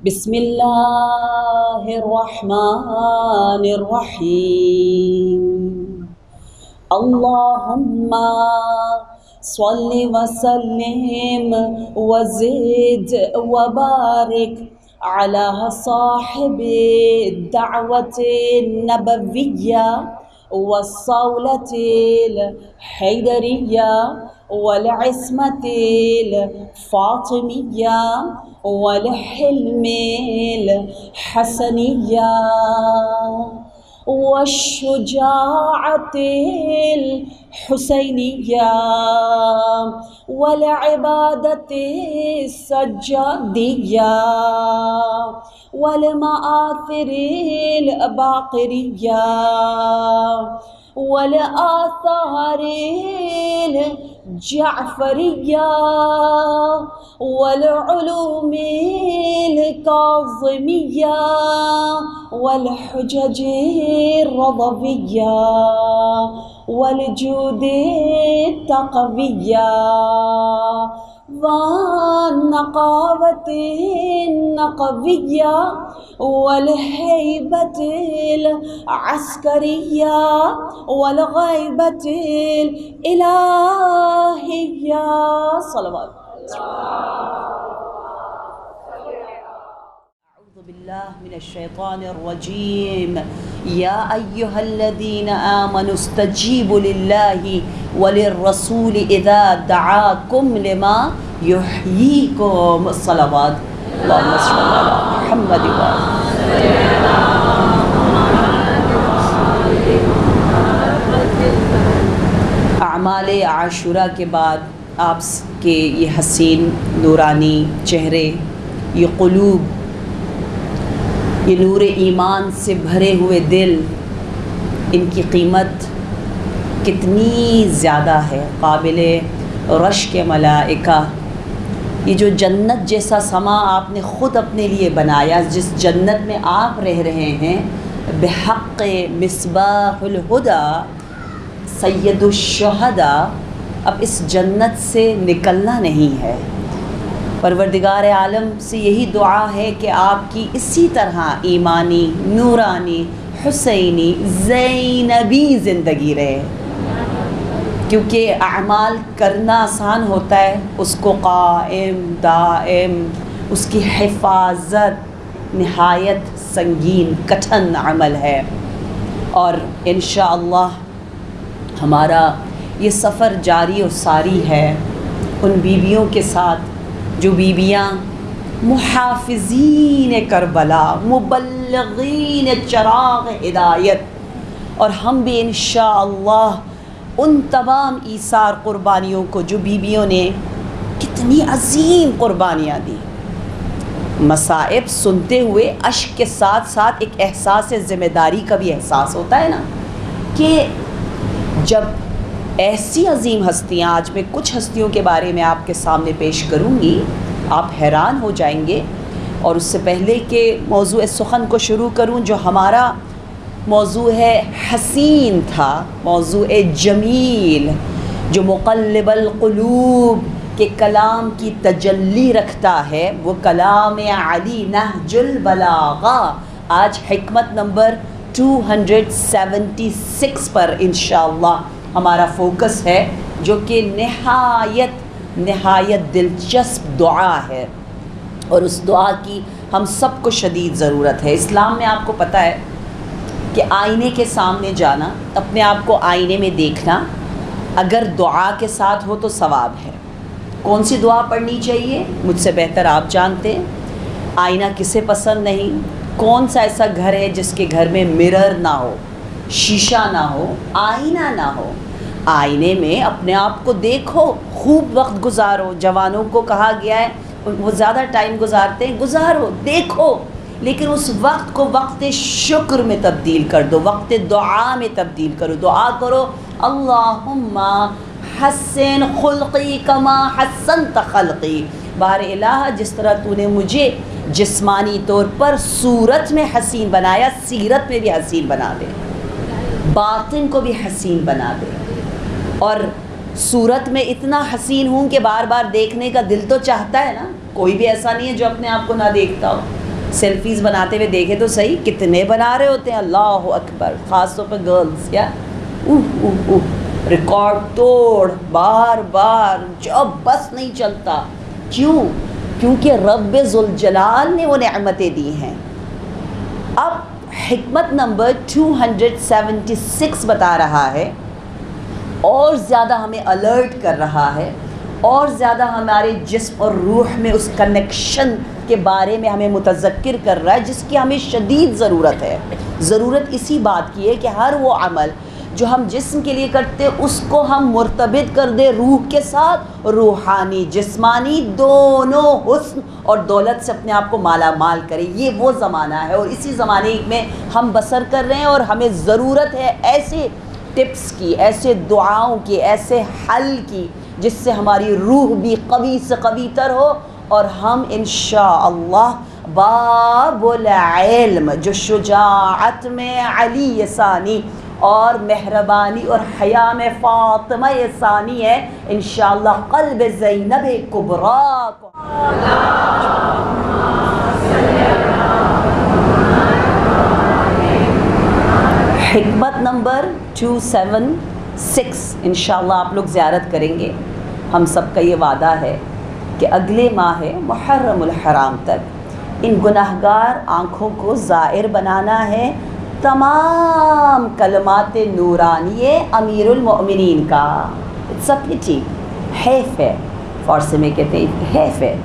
بسم اللہ الرحمن الرحیم اللہم صل وسلم وزد وبارک علی صاحب الدعوة النبویہ والصولة الحیدریہ والعصمة الفاطمیہ والحلم الحسنیہ والشجاعة الحسینیہ والعبادة السجادیہ والمآثر الباقریہ والآثار الجعفریہ والعلوم الکاظمیہ والحجج الرضویہ والجود التقویہ والنقاوة النقویہ والہیبة العسکریہ والغیبة الالہیہ صلوات. اعوذ باللہ من الشیطان الرجیم یا ایہا الذین آمنوا استجیبوا للہ وللرسول اذا دعاکم لما یحییکم صلوات. اللہم صل علی محمد اعمال عاشورہ کے بعد آپ کے یہ حسین نورانی چہرے، یہ قلوب، یہ نور ایمان سے بھرے ہوئے دل، ان کی قیمت کتنی زیادہ ہے، قابل رشک ملائکہ. یہ جو جنت جیسا سما آپ نے خود اپنے لیے بنایا، جس جنت میں آپ رہ رہے ہیں، بحق مصباح الہدیٰ سید الشہداء، اب اس جنت سے نکلنا نہیں ہے. پروردگار عالم سے یہی دعا ہے کہ آپ کی اسی طرح ایمانی، نورانی، حسینی، زینبی زندگی رہے، کیونکہ اعمال کرنا آسان ہوتا ہے، اس کو قائم دائم، اس کی حفاظت نہایت سنگین کٹھن عمل ہے. اور انشاءاللہ ہمارا یہ سفر جاری و ساری ہے ان بیویوں کے ساتھ جو بیویاں محافظین کربلا، مبلغین چراغ ہدایت، اور ہم بھی انشاءاللہ ان تمام ایثار قربانیوں کو جو بیویوں نے کتنی عظیم قربانیاں دی. مصائب سنتے ہوئے اشک کے ساتھ ساتھ ایک احساس ذمہ داری کا بھی احساس ہوتا ہے نا، کہ جب ایسی عظیم ہستیاں، آج میں کچھ ہستیوں کے بارے میں آپ کے سامنے پیش کروں گی، آپ حیران ہو جائیں گے. اور اس سے پہلے کہ موضوع سخن کو شروع کروں، جو ہمارا موضوع ہے حسین تھا، موضوع جمیل، جو مقلب القلوب کے کلام کی تجلی رکھتا ہے، وہ کلام علی نہج البلاغہ. آج حکمت نمبر 276 پر انشاءاللہ ہمارا فوکس ہے، جو کہ نہایت دلچسپ دعا ہے، اور اس دعا کی ہم سب کو شدید ضرورت ہے. اسلام میں آپ کو پتہ ہے کہ آئینے کے سامنے جانا، اپنے آپ کو آئینے میں دیکھنا، اگر دعا کے ساتھ ہو تو ثواب ہے. کون سی دعا پڑھنی چاہیے مجھ سے بہتر آپ جانتے ہیں. آئینہ کسے پسند نہیں؟ کون سا ایسا گھر ہے جس کے گھر میں مرر نہ ہو، شیشہ نہ ہو، آئینہ نہ ہو؟ آئینے میں اپنے آپ کو دیکھو، خوب وقت گزارو. جوانوں کو کہا گیا ہے، وہ زیادہ ٹائم گزارتے ہیں، گزارو، دیکھو، لیکن اس وقت کو وقت شکر میں تبدیل کر دو، وقت دعا میں تبدیل کرو. دعا کرو، اللہم حسن خلقی کما حسنت خلقی. بار الہ، جس طرح تو نے مجھے جسمانی طور پر صورت میں حسین بنایا، سیرت میں بھی حسین بنا دے، باطن کو بھی حسین بنا دے. اور صورت میں اتنا حسین ہوں کہ بار بار دیکھنے کا دل تو چاہتا ہے نا. کوئی بھی ایسا نہیں ہے جو اپنے آپ کو نہ دیکھتا ہو. سیلفیز بناتے ہوئے دیکھے تو صحیح کتنے بنا رہے ہوتے ہیں، اللہ اکبر، خاص طور پہ گرلز، کیا ریکارڈ توڑ بار بار، جب بس نہیں چلتا. کیوں؟ کیونکہ رب ذوالجلال نے وہ نعمتیں دی ہیں. اب حکمت نمبر 276 بتا رہا ہے، اور زیادہ ہمیں الرٹ کر رہا ہے، اور زیادہ ہمارے جسم اور روح میں اس کنیکشن کے بارے میں ہمیں متذکر کر رہا ہے جس کی ہمیں شدید ضرورت ہے. ضرورت اسی بات کی ہے کہ ہر وہ عمل جو ہم جسم کے لیے کرتے اس کو ہم مرتبط کر دیں روح کے ساتھ، روحانی جسمانی دونوں حسن اور دولت سے اپنے آپ کو مالا مال کریں. یہ وہ زمانہ ہے اور اسی زمانے میں ہم بسر کر رہے ہیں، اور ہمیں ضرورت ہے ایسے ٹپس کی، ایسے دعاؤں کی، ایسے حل کی جس سے ہماری روح بھی قوی سے قوی تر ہو، اور ہم انشاءاللہ باب العلم جو شجاعت میں علی ثانی اور مہربانی اور حیا میں فاطمہ ثانی ہے، انشاءاللہ قلب زینب کبریٰ کو حکمت نمبر 276 انشاءاللہ آپ لوگ زیارت کریں گے. ہم سب کا یہ وعدہ ہے کہ اگلے ماہ محرم الحرام تک ان گناہگار آنکھوں کو زائر بنانا ہے تمام کلمات نورانی امیر المؤمنین کا. اٹس اے پٹی، حیف ہے، فارسی میں کہتے ہیں حیف ہے،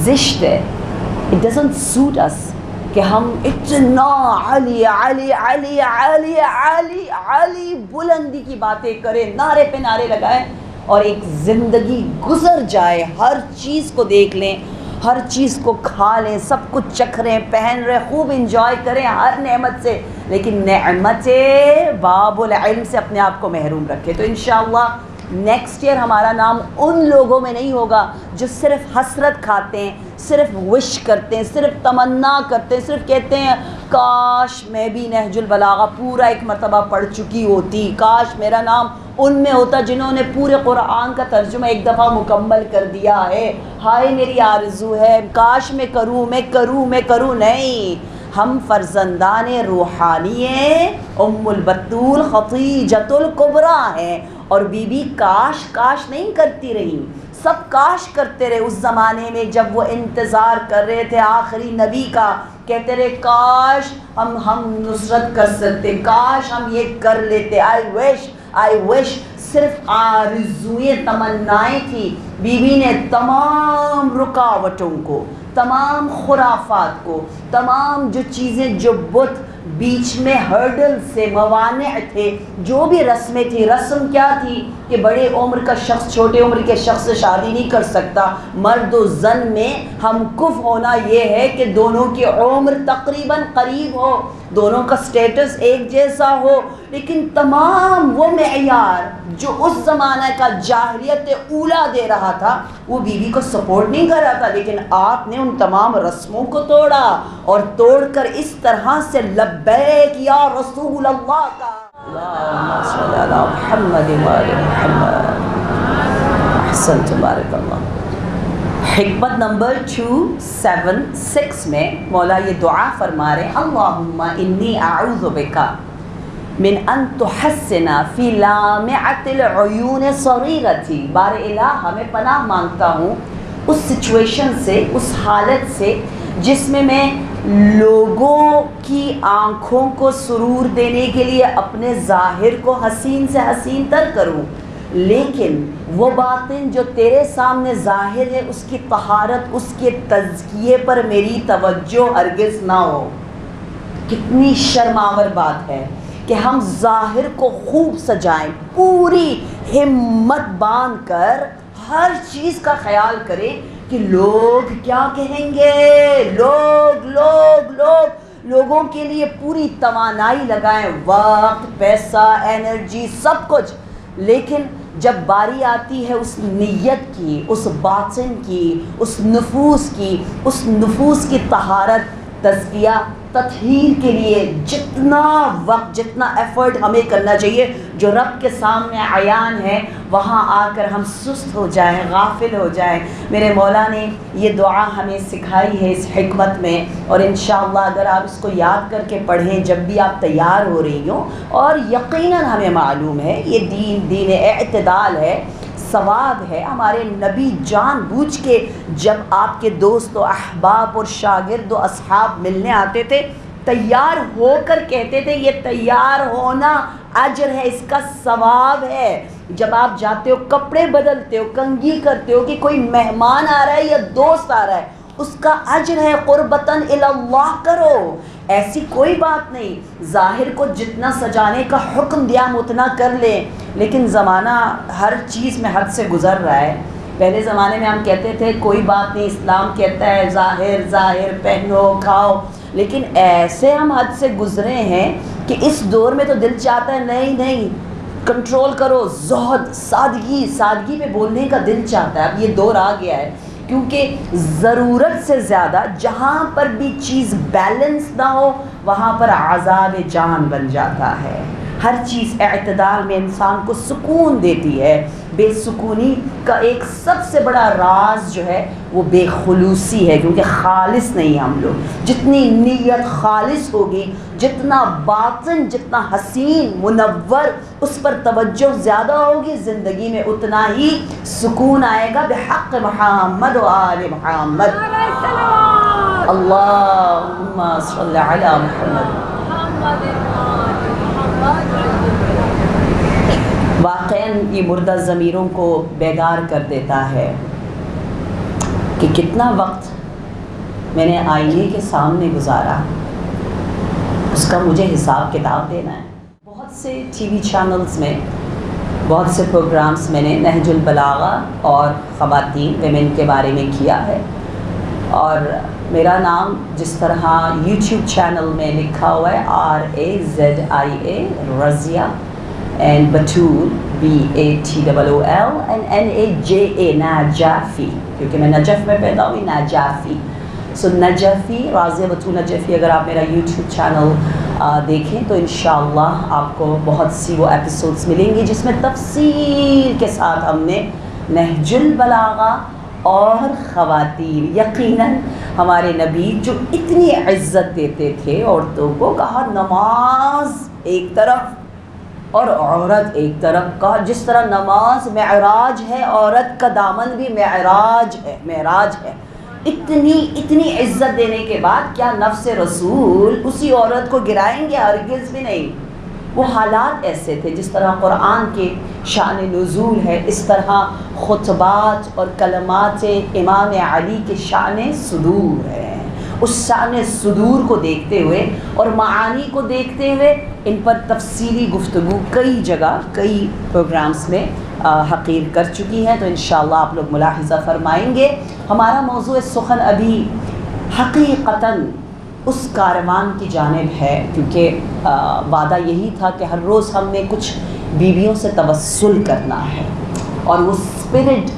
زشت ہے، اٹ ڈزنٹ سوٹ اس کہ ہم اتنا علی علی علی علی علی علی بلندی کی باتیں کریں، نعرے پہ نعرے لگائیں، اور ایک زندگی گزر جائے، ہر چیز کو دیکھ لیں، ہر چیز کو کھا لیں، سب کچھ چکھ رہے ہیں، پہن رہے، خوب انجوائے کریں ہر نعمت سے، لیکن نعمت باب العلم سے اپنے آپ کو محروم رکھے. تو انشاءاللہ نیکسٹ ایئر ہمارا نام ان لوگوں میں نہیں ہوگا جو صرف حسرت کھاتے ہیں، صرف وش کرتے ہیں، صرف تمنا کرتے ہیں، صرف کہتے ہیں کاش میں بھی نہج البلاغہ پورا ایک مرتبہ پڑھ چکی ہوتی، کاش میرا نام ان میں ہوتا جنہوں نے پورے قرآن کا ترجمہ ایک دفعہ مکمل کر دیا ہے. ہائے میری آرزو ہے کاش میں کروں میں کروں میں کروں. نہیں، ہم فرزندان روحانی ہیں، ام البتول خدیجۃ الکبریٰ ہیں، اور بی بی کاش کاش نہیں کرتی رہی، سب کاش کرتے رہے. اس زمانے میں جب وہ انتظار کر رہے تھے آخری نبی کا، کہتے رہے کاش ہم نصرت کر سکتے، کاش ہم یہ کر لیتے، آئی وش. صرف آرزوئیں تمنائیں تھی. بی بی نے تمام رکاوٹوں کو، تمام خرافات کو، تمام جو چیزیں جو بت بیچ میں ہرڈل سے موانع تھے، جو بھی رسمیں تھی، رسم کیا تھی کہ بڑے عمر کا شخص چھوٹے عمر کے شخص سے شادی نہیں کر سکتا. مرد و زن میں ہم کف ہونا یہ ہے کہ دونوں کی عمر تقریباً قریب ہو، دونوں کا سٹیٹس ایک جیسا ہو. لیکن تمام وہ معیار جو اس زمانہ کا جاہلیت اولا دے رہا تھا وہ بیوی کو سپورٹ نہیں کر رہا تھا، لیکن آپ نے ان تمام رسموں کو توڑا، اور توڑ کر اس طرح سے لبیک یا رسول اللہ کا اللہم صلی علی محمد و آل محمد. احسنت، بارک اللہ. حکمت نمبر 276 میں مولا یہ دعا فرما رہے ہیں اللہم انی اعوذ بکا من ان تحسن فی لامعۃ العیون صغیرتی. بار الہ میں پناہ مانگتا ہوں اس سچویشن سے، اس حالت سے جس میں لوگوں کی آنکھوں کو سرور دینے کے لیے اپنے ظاہر کو حسین سے حسین تر کروں، لیکن وہ باطن جو تیرے سامنے ظاہر ہے اس کی طہارت، اس کے تزکیے پر میری توجہ ہرگز نہ ہو. کتنی شرماور بات ہے کہ ہم ظاہر کو خوب سجائیں، پوری ہمت باندھ کر ہر چیز کا خیال کریں کہ لوگ کیا کہیں گے، لوگوں کے لیے پوری توانائی لگائیں، وقت، پیسہ، انرجی، سب کچھ. لیکن جب باری آتی ہے اس نیت کی، اس باطن کی، اس نفوس کی طہارت تزکیہ تطہیر کے لیے جتنا وقت جتنا ایفرٹ ہمیں کرنا چاہیے، جو رب کے سامنے عیان ہے وہاں آ کر ہم سست ہو جائیں، غافل ہو جائیں۔ میرے مولا نے یہ دعا ہمیں سکھائی ہے اس حکمت میں، اور انشاءاللہ اگر آپ اس کو یاد کر کے پڑھیں جب بھی آپ تیار ہو رہی ہوں، اور یقیناً ہمیں معلوم ہے یہ دین اعتدال ہے، ثواب ہے۔ ہمارے نبی جان بوجھ کے جب آپ کے دوست و احباب اور شاگرد و اصحاب ملنے آتے تھے تیار ہو کر کہتے تھے یہ تیار ہونا اجر ہے، اس کا ثواب ہے۔ جب آپ جاتے ہو کپڑے بدلتے ہو، کنگھی کرتے ہو کہ کوئی مہمان آ رہا ہے یا دوست آ رہا ہے، اس کا اجر ہے، قربتاً الی اللہ کرو۔ ایسی کوئی بات نہیں، ظاہر کو جتنا سجانے کا حکم دیا ہم اتنا کر لیں، لیکن زمانہ ہر چیز میں حد سے گزر رہا ہے۔ پہلے زمانے میں ہم کہتے تھے کوئی بات نہیں، اسلام کہتا ہے ظاہر ظاہر پہنو کھاؤ، لیکن ایسے ہم حد سے گزرے ہیں کہ اس دور میں تو دل چاہتا ہے نہیں نہیں کنٹرول کرو، زہد سادگی پہ بولنے کا دل چاہتا ہے۔ اب یہ دور آ گیا ہے، کیونکہ ضرورت سے زیادہ جہاں پر بھی چیز بیلنس نہ ہو وہاں پر عذاب جان بن جاتا ہے۔ ہر چیز اعتدال میں انسان کو سکون دیتی ہے۔ بے سکونی کا ایک سب سے بڑا راز جو ہے وہ بے خلوصی ہے، کیونکہ خالص نہیں ہم لوگ۔ جتنی نیت خالص ہوگی، جتنا باطن جتنا حسین منور اس پر توجہ زیادہ ہوگی، زندگی میں اتنا ہی سکون آئے گا۔ بحق محمد و آل محمد، اللہم صلی علی محمد۔ واقعاً یہ مردہ ضمیروں کو بیدار کر دیتا ہے کہ کتنا وقت میں نے آئینے کے سامنے گزارا، اس کا مجھے حساب کتاب دینا ہے۔ بہت سے ٹی وی چینلز میں بہت سے پروگرامز میں نے نہج البلاغہ اور خواتین ویمن کے بارے میں کیا ہے، اور میرا نام جس طرح یوٹیوب چینل میں لکھا ہوا ہے RAZIA Razia, and Batool BATOOL and NAJA ناجافی، کیونکہ میں نجف میں پیدا ہوئی، ناجافی، سو نجفی رازیہ بتول نجفی۔ اگر آپ میرا یوٹیوب چینل دیکھیں تو انشاءاللہ آپ کو بہت سی وہ ایپیسوڈز ملیں گی جس میں تفصیل کے ساتھ ہم نے نہج البلاغہ اور خواتین، یقیناً ہمارے نبی جو اتنی عزت دیتے تھے عورتوں کو، کہا نماز ایک طرف اور عورت ایک طرف، کہا جس طرح نماز معراج ہے عورت کا دامن بھی معراج ہے۔ اتنی عزت دینے کے بعد کیا نفس رسول اسی عورت کو گرائیں گے؟ ہرگز بھی نہیں۔ وہ حالات ایسے تھے، جس طرح قرآن کے شان نزول ہے اس طرح خطبات اور کلمات امام علی کے شان صدور ہے۔ اس شان صدور کو دیکھتے ہوئے اور معانی کو دیکھتے ہوئے ان پر تفصیلی گفتگو کئی جگہ کئی پروگرامز میں حقیر کر چکی ہے، تو انشاءاللہ آپ لوگ ملاحظہ فرمائیں گے۔ ہمارا موضوع سخن ابھی حقیقتاً اس کاروان کی جانب ہے، کیونکہ وعدہ یہی تھا کہ ہر روز ہم نے کچھ بیویوں سے توسل کرنا ہے، اور وہ اسپرٹ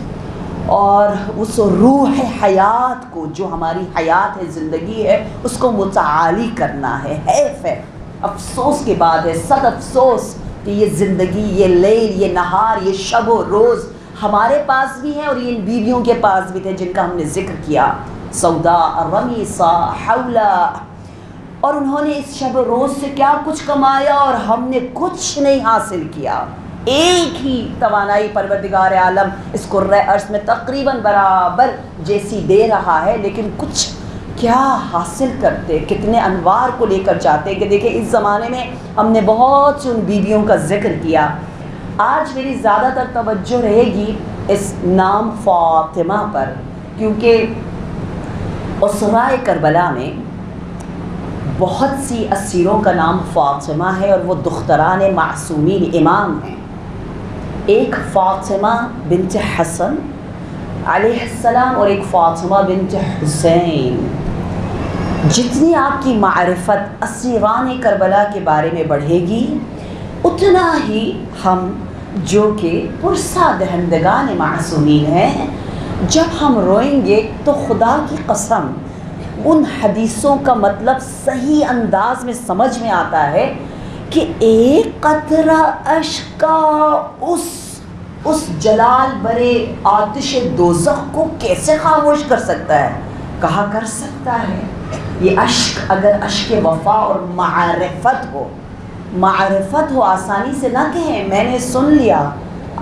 اور اس روح حیات کو جو ہماری حیات ہے، زندگی ہے، اس کو متعالی کرنا ہے۔ حیف ہے، افسوس کے بعد ہے، صد افسوس کہ یہ زندگی، یہ لیل، یہ نہار، یہ شب و روز ہمارے پاس بھی ہے اور یہ ان بیویوں کے پاس بھی تھے جن کا ہم نے ذکر کیا، سودا، رمیسہ، حولہ، اور انہوں نے اس شب و روز سے کیا کچھ کمایا اور ہم نے کچھ نہیں حاصل کیا۔ ایک ہی توانائی پروردگار عالم اس قرۂ ارض میں تقریباً برابر جیسی دے رہا ہے، لیکن کچھ کیا حاصل کرتے، کتنے انوار کو لے کر جاتے کہ دیکھیں اس زمانے میں ہم نے بہت سی ان بیویوں کا ذکر کیا۔ آج میری زیادہ تر توجہ رہے گی اس نام فاطمہ پر، کیونکہ اسرائے کربلا میں بہت سی اسیروں کا نام فاطمہ ہے اور وہ دختران معصومین امام ہیں۔ ایک فاطمہ بنت حسن علیہ السلام اور ایک فاطمہ بنت حسین۔ جتنی آپ کی معرفت اسیران کربلا کے بارے میں بڑھے گی، اتنا ہی ہم جو کہ پرسہ دہندگان معصومین ہیں، جب ہم روئیں گے تو خدا کی قسم ان حدیثوں کا مطلب صحیح انداز میں سمجھ میں آتا ہے کہ ایک قطرہ اشک کا اس جلال برے آتش دوزخ کو کیسے خاموش کر سکتا ہے؟ کہا کر سکتا ہے یہ اشک اگر اشک وفا اور معرفت ہو آسانی سے نہ کہیں میں نے سن لیا،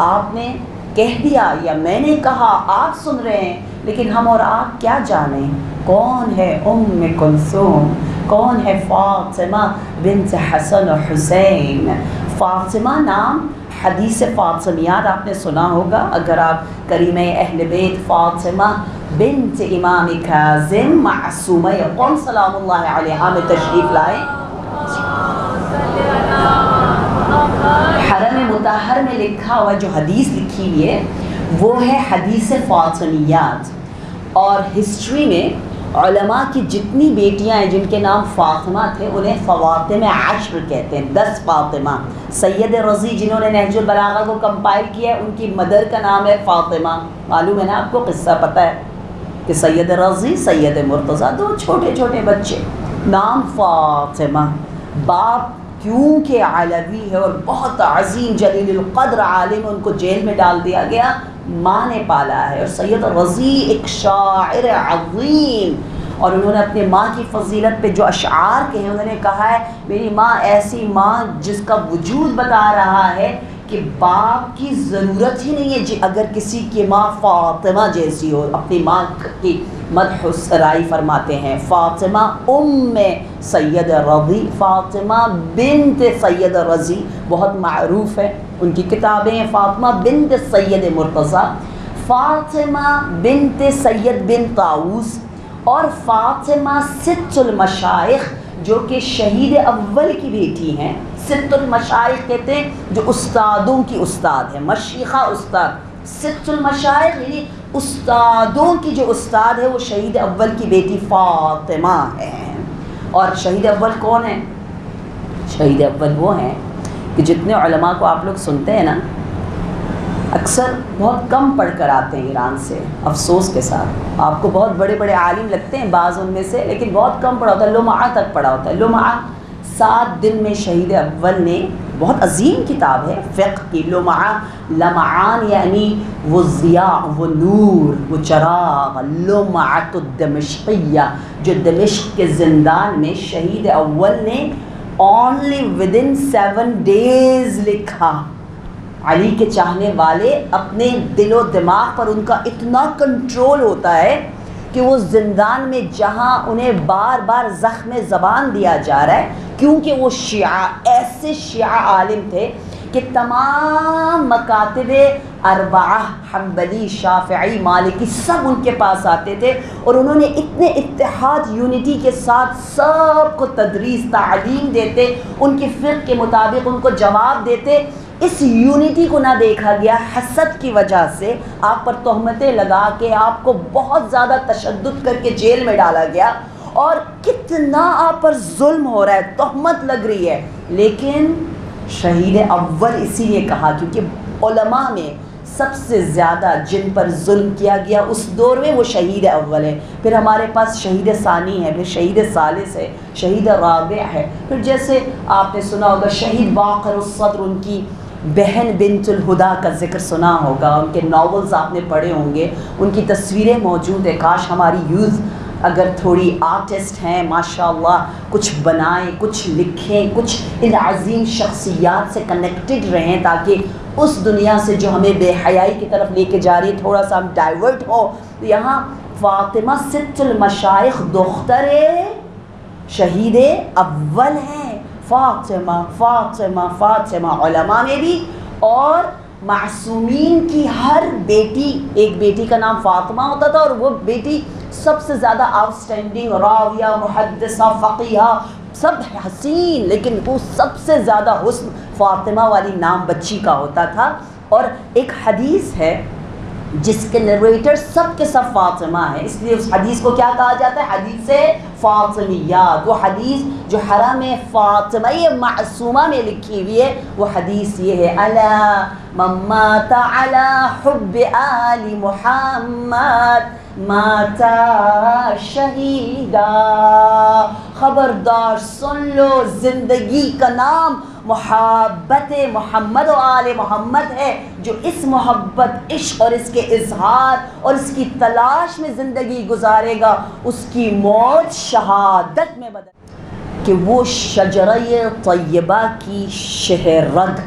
آپ نے کہہ دیا، یا میں نے کہا آپ سن رہے ہیں، لیکن ہم اور آپ کیا جانیں کون ہے ام کلثوم، کون ہے فاطمہ بنت حسن و حسین۔ فاطمہ نام حدیث فاطمیات آپ نے سنا ہوگا، اگر آپ کریمہ اہل بیت فاطمہ بنت امام کاظم معصومہ قوم سلام اللہ علیہا میں تشریف لائیں۔ حرم مطہر میں لکھا ہوا جو حدیث لکھی ہوئی ہے وہ ہے حدیث فاطمیات، اور ہسٹری میں علماء کی جتنی بیٹیاں ہیں جن کے نام فاطمہ تھے انہیں فواطم عشر کہتے ہیں، 10 فاطمہ۔ سید رضی جنہوں نے نہج البلاغہ کو کمپائل کیا ہے ان کی مدر کا نام ہے فاطمہ، معلوم ہے نا آپ کو، قصہ پتہ ہے کہ سید رضی سید مرتضیٰ 2 چھوٹے چھوٹے بچے، نام فاطمہ۔ باپ کیونکہ علوی ہے اور بہت عظیم جلیل القدر عالم، ان کو جیل میں ڈال دیا گیا، ماں نے پالا ہے، اور سید رضی ایک شاعر عظیم، اور انہوں نے اپنے ماں کی فضیلت پہ جو اشعار کہے انہوں نے کہا ہے میری ماں ایسی ماں جس کا وجود بتا رہا ہے کہ باپ کی ضرورت ہی نہیں ہے اگر کسی کی ماں فاطمہ جیسی ہو۔ اپنی ماں کی مدح و سرائی فرماتے ہیں، فاطمہ ام سید رضی، فاطمہ بنت سید رضی بہت معروف ہے، ان کی کتابیں ہیں، فاطمہ بنت سید مرتضیٰ، فاطمہ بنت سید بن طاؤس، اور فاطمہ ست المشائخ جو کہ شہید اول کی بیٹی ہیں۔ ست المشائخ کہتے ہیں جو استادوں کی استاد ہے، مشیخہ استاد، ست المشائخ یعنی استادوں کی جو استاد ہے وہ شہید اول کی بیٹی فاطمہ ہے۔ اور شہید اول کون ہیں؟ شہید اول وہ ہیں کہ جتنے علماء کو آپ لوگ سنتے ہیں نا اکثر بہت کم پڑھ کر آتے ہیں ایران سے، افسوس کے ساتھ آپ کو بہت بڑے بڑے عالم لگتے ہیں بعض ان میں سے، لیکن بہت کم پڑھا ہوتا ہے، لمعہ تک پڑھا ہوتا ہے۔ لمعہ 7 دن میں شہید اول نے، بہت عظیم کتاب ہے فقہ کی، لمعہ، لمعان یعنی وہ ضیاء، وہ نور، وہ چراغ، لمعۃ الدمشقیہ جو دمشق کے زندان میں شہید اول نے only within 7 days لکھا۔ علی کے چاہنے والے اپنے دل و دماغ پر ان کا اتنا کنٹرول ہوتا ہے کہ وہ زندان میں جہاں انہیں بار بار زخم زبان دیا جا رہا ہے، کیونکہ وہ شیعہ، ایسے شیعہ عالم تھے کہ تمام مکاتب 4 حنبلی، شافعی، مالکی سب ان کے پاس آتے تھے، اور انہوں نے اتنے اتحاد یونٹی کے ساتھ سب کو تدریس تعلیم دیتے، ان کی فقہ کے مطابق ان کو جواب دیتے۔ اس یونٹی کو نہ دیکھا گیا، حسد کی وجہ سے آپ پر تہمتیں لگا کے آپ کو بہت زیادہ تشدد کر کے جیل میں ڈالا گیا، اور کتنا آپ پر ظلم ہو رہا ہے، تہمت لگ رہی ہے، لیکن شہید اول اسی لیے کہا کیونکہ علماء میں سب سے زیادہ جن پر ظلم کیا گیا اس دور میں وہ شہید اول ہے، پھر ہمارے پاس شہید ثانی ہے، پھر شہید ثالث ہے، شہید رابع ہے، پھر جیسے آپ نے سنا ہوگا شہید باقر الصدر، ان کی بہن بنت الہدا کا ذکر سنا ہوگا، ان کے ناولز آپ نے پڑھے ہوں گے، ان کی تصویریں موجود ہیں۔ کاش ہماری یوتھ اگر تھوڑی آرٹسٹ ہیں ماشاءاللہ، کچھ بنائیں، کچھ لکھیں، کچھ ان عظیم شخصیات سے کنیکٹڈ رہیں تاکہ اس دنیا سے جو ہمیں بے حیائی کی طرف لے کے جا رہی ہے تھوڑا سا ہم ڈائیورٹ ہو۔ یہاں فاطمہ ست المشائخ دختر شہید اول ہیں، فاطمہ فاطمہ فاطمہ، علماء میں بھی، اور معصومین کی ہر بیٹی، ایک بیٹی کا نام فاطمہ ہوتا تھا، اور وہ بیٹی سب سے زیادہ آؤٹ اسٹینڈنگ، راویہ، محدثہ، فقیہ، سب حسین، لیکن وہ سب سے زیادہ حسن فاطمہ والی نام بچی کا ہوتا تھا۔ اور ایک حدیث ہے جس کے نریٹر سب کے سب فاطمہ ہیں، اس لیے اس حدیث کو کیا کہا جاتا ہے؟ حدیث فاطمیات۔ وہ حدیث جو حرم فاطمہ معصومہ میں لکھی ہوئی ہے، وہ حدیث یہ ہے: الا من مات علی حب آل محمد مات شہیدا۔ خبردار سن لو، زندگی کا نام محبت محمد و آل محمد ہے۔ جو اس محبت، عشق اور اس کے اظہار اور اس کی تلاش میں زندگی گزارے گا، اس کی موت شہادت میں بدل کہ وہ شجرہ طیبہ کی شہرگ،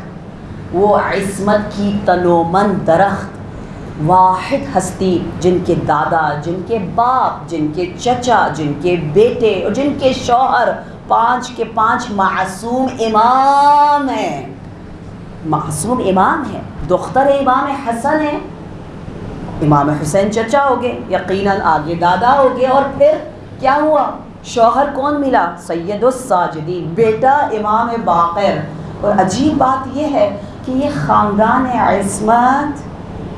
وہ عصمت کی تنومند درخت، واحد ہستی جن کے دادا، جن کے باپ، جن کے چچا، جن کے بیٹے اور جن کے شوہر 5 کے 5 معصوم امام ہیں، معصوم امام ہیں۔ دختر امام حسن ہے، امام حسین چچا ہو گئے، یقیناً آگے دادا ہو گئے، اور پھر کیا ہوا؟ شوہر کون ملا؟ سید الساجدین، بیٹا امام باقر۔ اور عجیب بات یہ ہے کہ یہ خاندان عصمت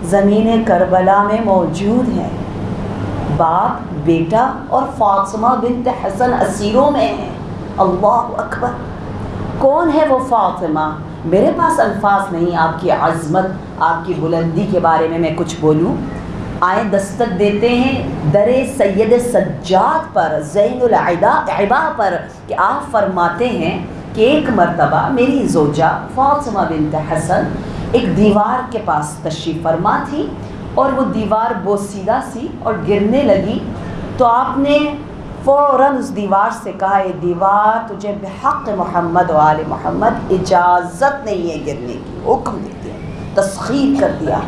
زمین کربلا میں موجود ہے، باپ، بیٹا اور فاطمہ بنت حسن اسیروں میں ہیں۔ اللہ اکبر! کون ہے وہ فاطمہ؟ میرے پاس الفاظ نہیں آپ کی عظمت، آپ کی بلندی کے بارے میں کچھ بولوں۔ آئیں دستک دیتے ہیں در سید سجاد پر، زین العبا پر، کہ آپ فرماتے ہیں کہ ایک مرتبہ میری زوجہ فاطمہ بنت حسن ایک دیوار کے پاس تشریف فرما تھی، اور وہ دیوار بوسیدہ سی اور گرنے لگی، تو آپ نے فوراً اس دیوار سے کہا: اے دیوار، تجھے بحق محمد و آل محمد اجازت نہیں ہے گرنے کی، حکم دے دیا، تسخیر کر دیا۔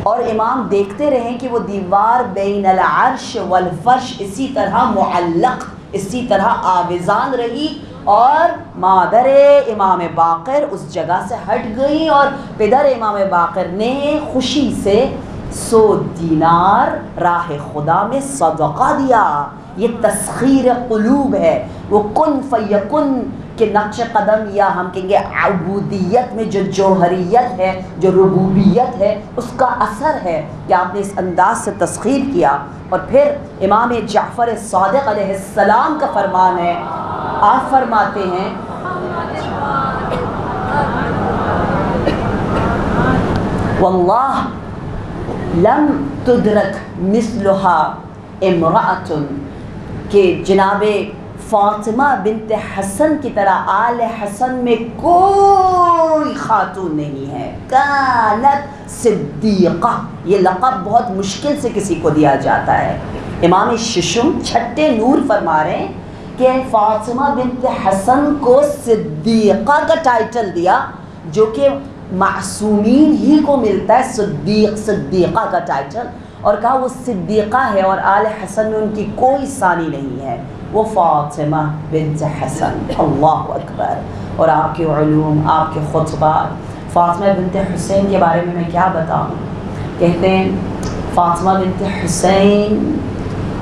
اور امام دیکھتے رہیں کہ وہ دیوار بین العرش والفرش اسی طرح معلق، اسی طرح آویزان رہی، اور مادر امام باقر اس جگہ سے ہٹ گئی، اور پدر امام باقر نے خوشی سے 100 دینار راہ خدا میں صدقہ دیا۔ یہ تسخیر قلوب ہے، وہ کن فیکن کے نقش قدم، یا ہم کہیں گے عبودیت میں جو جوہریت ہے، جو ربوبیت ہے، اس کا اثر ہے کہ آپ نے اس انداز سے تسخیر کیا۔ اور پھر امام جعفر صادق علیہ السلام کا فرمان ہے، آپ فرماتے ہیں: واللہ لم تدرک مثلها امرأۃ، کہ جناب فاطمہ بنت حسن کی طرح آل حسن میں کوئی خاتون نہیں ہے۔ کانت صدیقہ، یہ لقب بہت مشکل سے کسی کو دیا جاتا ہے۔ امام ششم چھٹے نور فرما رہے ہیں کہ فاطمہ بنت حسن کو صدیقہ کا ٹائٹل دیا، جو کہ معصومین ہی کو ملتا ہے، صدیقہ کا ٹائٹل، اور کہا وہ صدیقہ ہے، اور آل حسن میں ان کی کوئی ثانی نہیں ہے، وہ فاطمہ بنت حسن۔ اللہ اکبر! اور آپ کے علوم، آپ کے خطبات، فاطمہ بنت حسین کے بارے میں کیا بتاؤں؟ کہتے ہیں فاطمہ بنت حسین،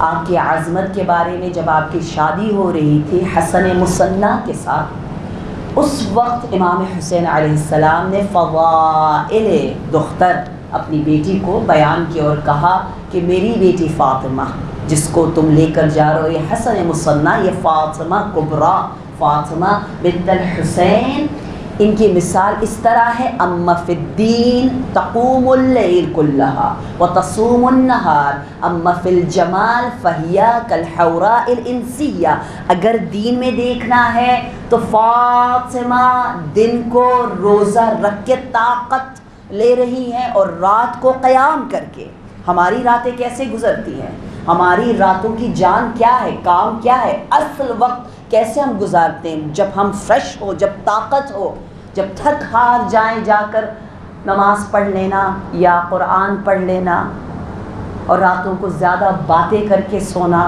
آپ کی عظمت کے بارے میں جب آپ کی شادی ہو رہی تھی حسن مصنع کے ساتھ، اس وقت امام حسین علیہ السلام نے فضائل دختر اپنی بیٹی کو بیان کیا اور کہا کہ میری بیٹی فاطمہ جس کو تم لے کر جا رہے ہو، یہ حسن مصنع، یہ فاطمہ کبریٰ، فاطمہ بنت الحسین، ان کی مثال اس طرح ہے: اما فی الدین تقوم اللیل کلہا وتصوم النہار، اما فی الجمال فہی کالحوراء الانسیہ۔ اگر دین میں دیکھنا ہے تو فاطمہ دن کو روزہ رکھ کے طاقت لے رہی ہیں، اور رات کو قیام کر کے۔ ہماری راتیں کیسے گزرتی ہیں؟ ہماری راتوں کی جان کیا ہے، کام کیا ہے، اصل وقت کیسے ہم گزارتے ہیں؟ جب ہم فریش ہو، جب طاقت ہو، جب تھک ہار جائیں، جا کر نماز پڑھ لینا یا قرآن پڑھ لینا، اور راتوں کو زیادہ باتیں کر کے سونا۔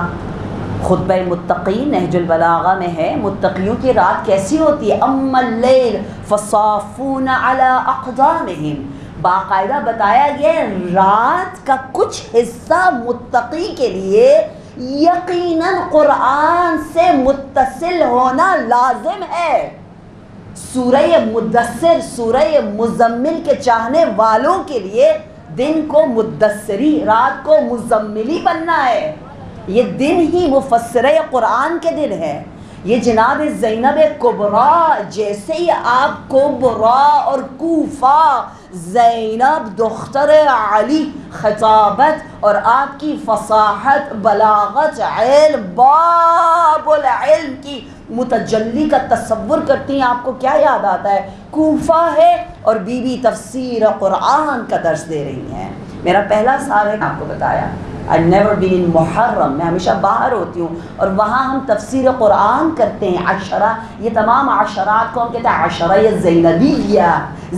خطبہ متقین نہج البلاغہ میں ہے متقیوں کی رات کیسی ہوتی ہے: اما اللیل فصافون علی اقدامہم، باقاعدہ بتایا گیا رات کا کچھ حصہ متقی کے لیے یقیناً قرآن سے متصل ہونا لازم ہے۔ سورہ مدثر، سورہ مزمل کے چاہنے والوں کے لیے دن کو مدثری، رات کو مزملی بننا ہے. یہ دن ہی مفسرہ قرآن کے دن ہے. یہ جناب زینب کبریٰ، جیسے ہی آپ کبریٰ اور کوفہ، زینب دختر علی خطابت اور آپ کی فصاحت، بلاغت، علم، باب العلم کی متجلی کا تصور کرتی ہیں، آپ کو کیا یاد آتا ہے؟ کوفہ ہے اور بی بی تفسیر قرآن کا درس دے رہی ہیں. میرا پہلا سال ہے، آپ کو بتایا I've never been in محرم، میں ہمیشہ باہر ہوتی ہوں اور وہاں ہم تفسیر قرآن کرتے ہیں. عشرہ، یہ تمام عشرات کو ہم کہتے ہیں عشرہ زینبیہ.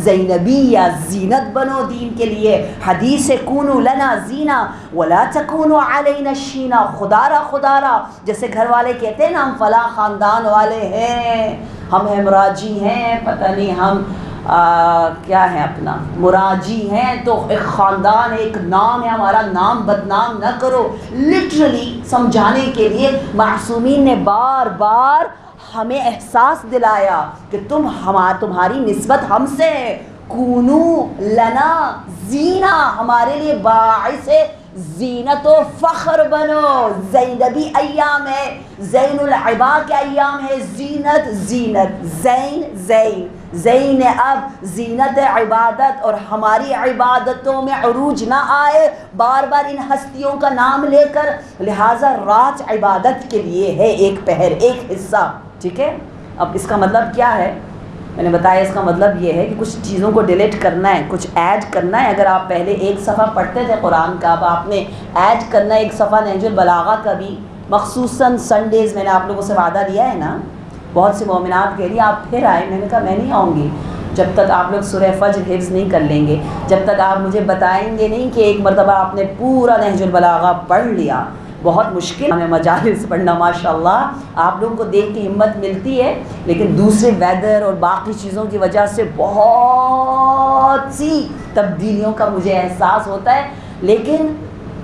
زینبیہ، زینت بنو دین کے لیے. حدیث کونوا لنا زینہ ولا تکونوا علینا شینہ. خدارا جیسے گھر والے کہتے ہیں نا ہم فلاں خاندان والے ہیں، ہم ہمراجی ہیں، پتہ نہیں ہم کیا ہے اپنا مراجی ہیں، تو ایک خاندان، ایک نام ہے، ہمارا نام بدنام نہ کرو. لٹرلی سمجھانے کے لیے معصومین نے بار بار ہمیں احساس دلایا کہ تمہاری نسبت ہم سے ہے. کونو لنا زینہ، ہمارے لیے باعث زینت و فخر بنو. زینبی ایام ہے، زین العباد کے ایام ہے. زینت زین اب زینت عبادت، اور ہماری عبادتوں میں عروج نہ آئے بار بار ان ہستیوں کا نام لے کر. لہٰذا رات عبادت کے لیے ہے، ایک پہر، ایک حصہ. ٹھیک ہے، اب اس کا مطلب کیا ہے؟ میں نے بتایا اس کا مطلب یہ ہے کہ کچھ چیزوں کو ڈیلیٹ کرنا ہے، کچھ ایڈ کرنا ہے. اگر آپ پہلے ایک صفحہ پڑھتے تھے قرآن کا، اب آپ نے ایڈ کرنا ہے ایک صفحہ نہج البلاغہ کا بھی. مخصوصاً سنڈیز میں نے آپ لوگوں سے وعدہ لیا ہے نا، بہت سی مومنات کہہ رہی آپ پھر آئے. میں نے کہا میں نہیں آؤں گی جب تک آپ لوگ سورہ فجر حفظ نہیں کر لیں گے، جب تک آپ مجھے بتائیں گے نہیں کہ ایک مرتبہ آپ نے پورا نہج البلاغہ پڑھ لیا. بہت مشکل ہمیں مجالس پڑھنا، ماشاءاللہ آپ لوگوں کو دیکھ کے ہمت ملتی ہے، لیکن دوسرے ویدر اور باقی چیزوں کی وجہ سے بہت سی تبدیلیوں کا مجھے احساس ہوتا ہے. لیکن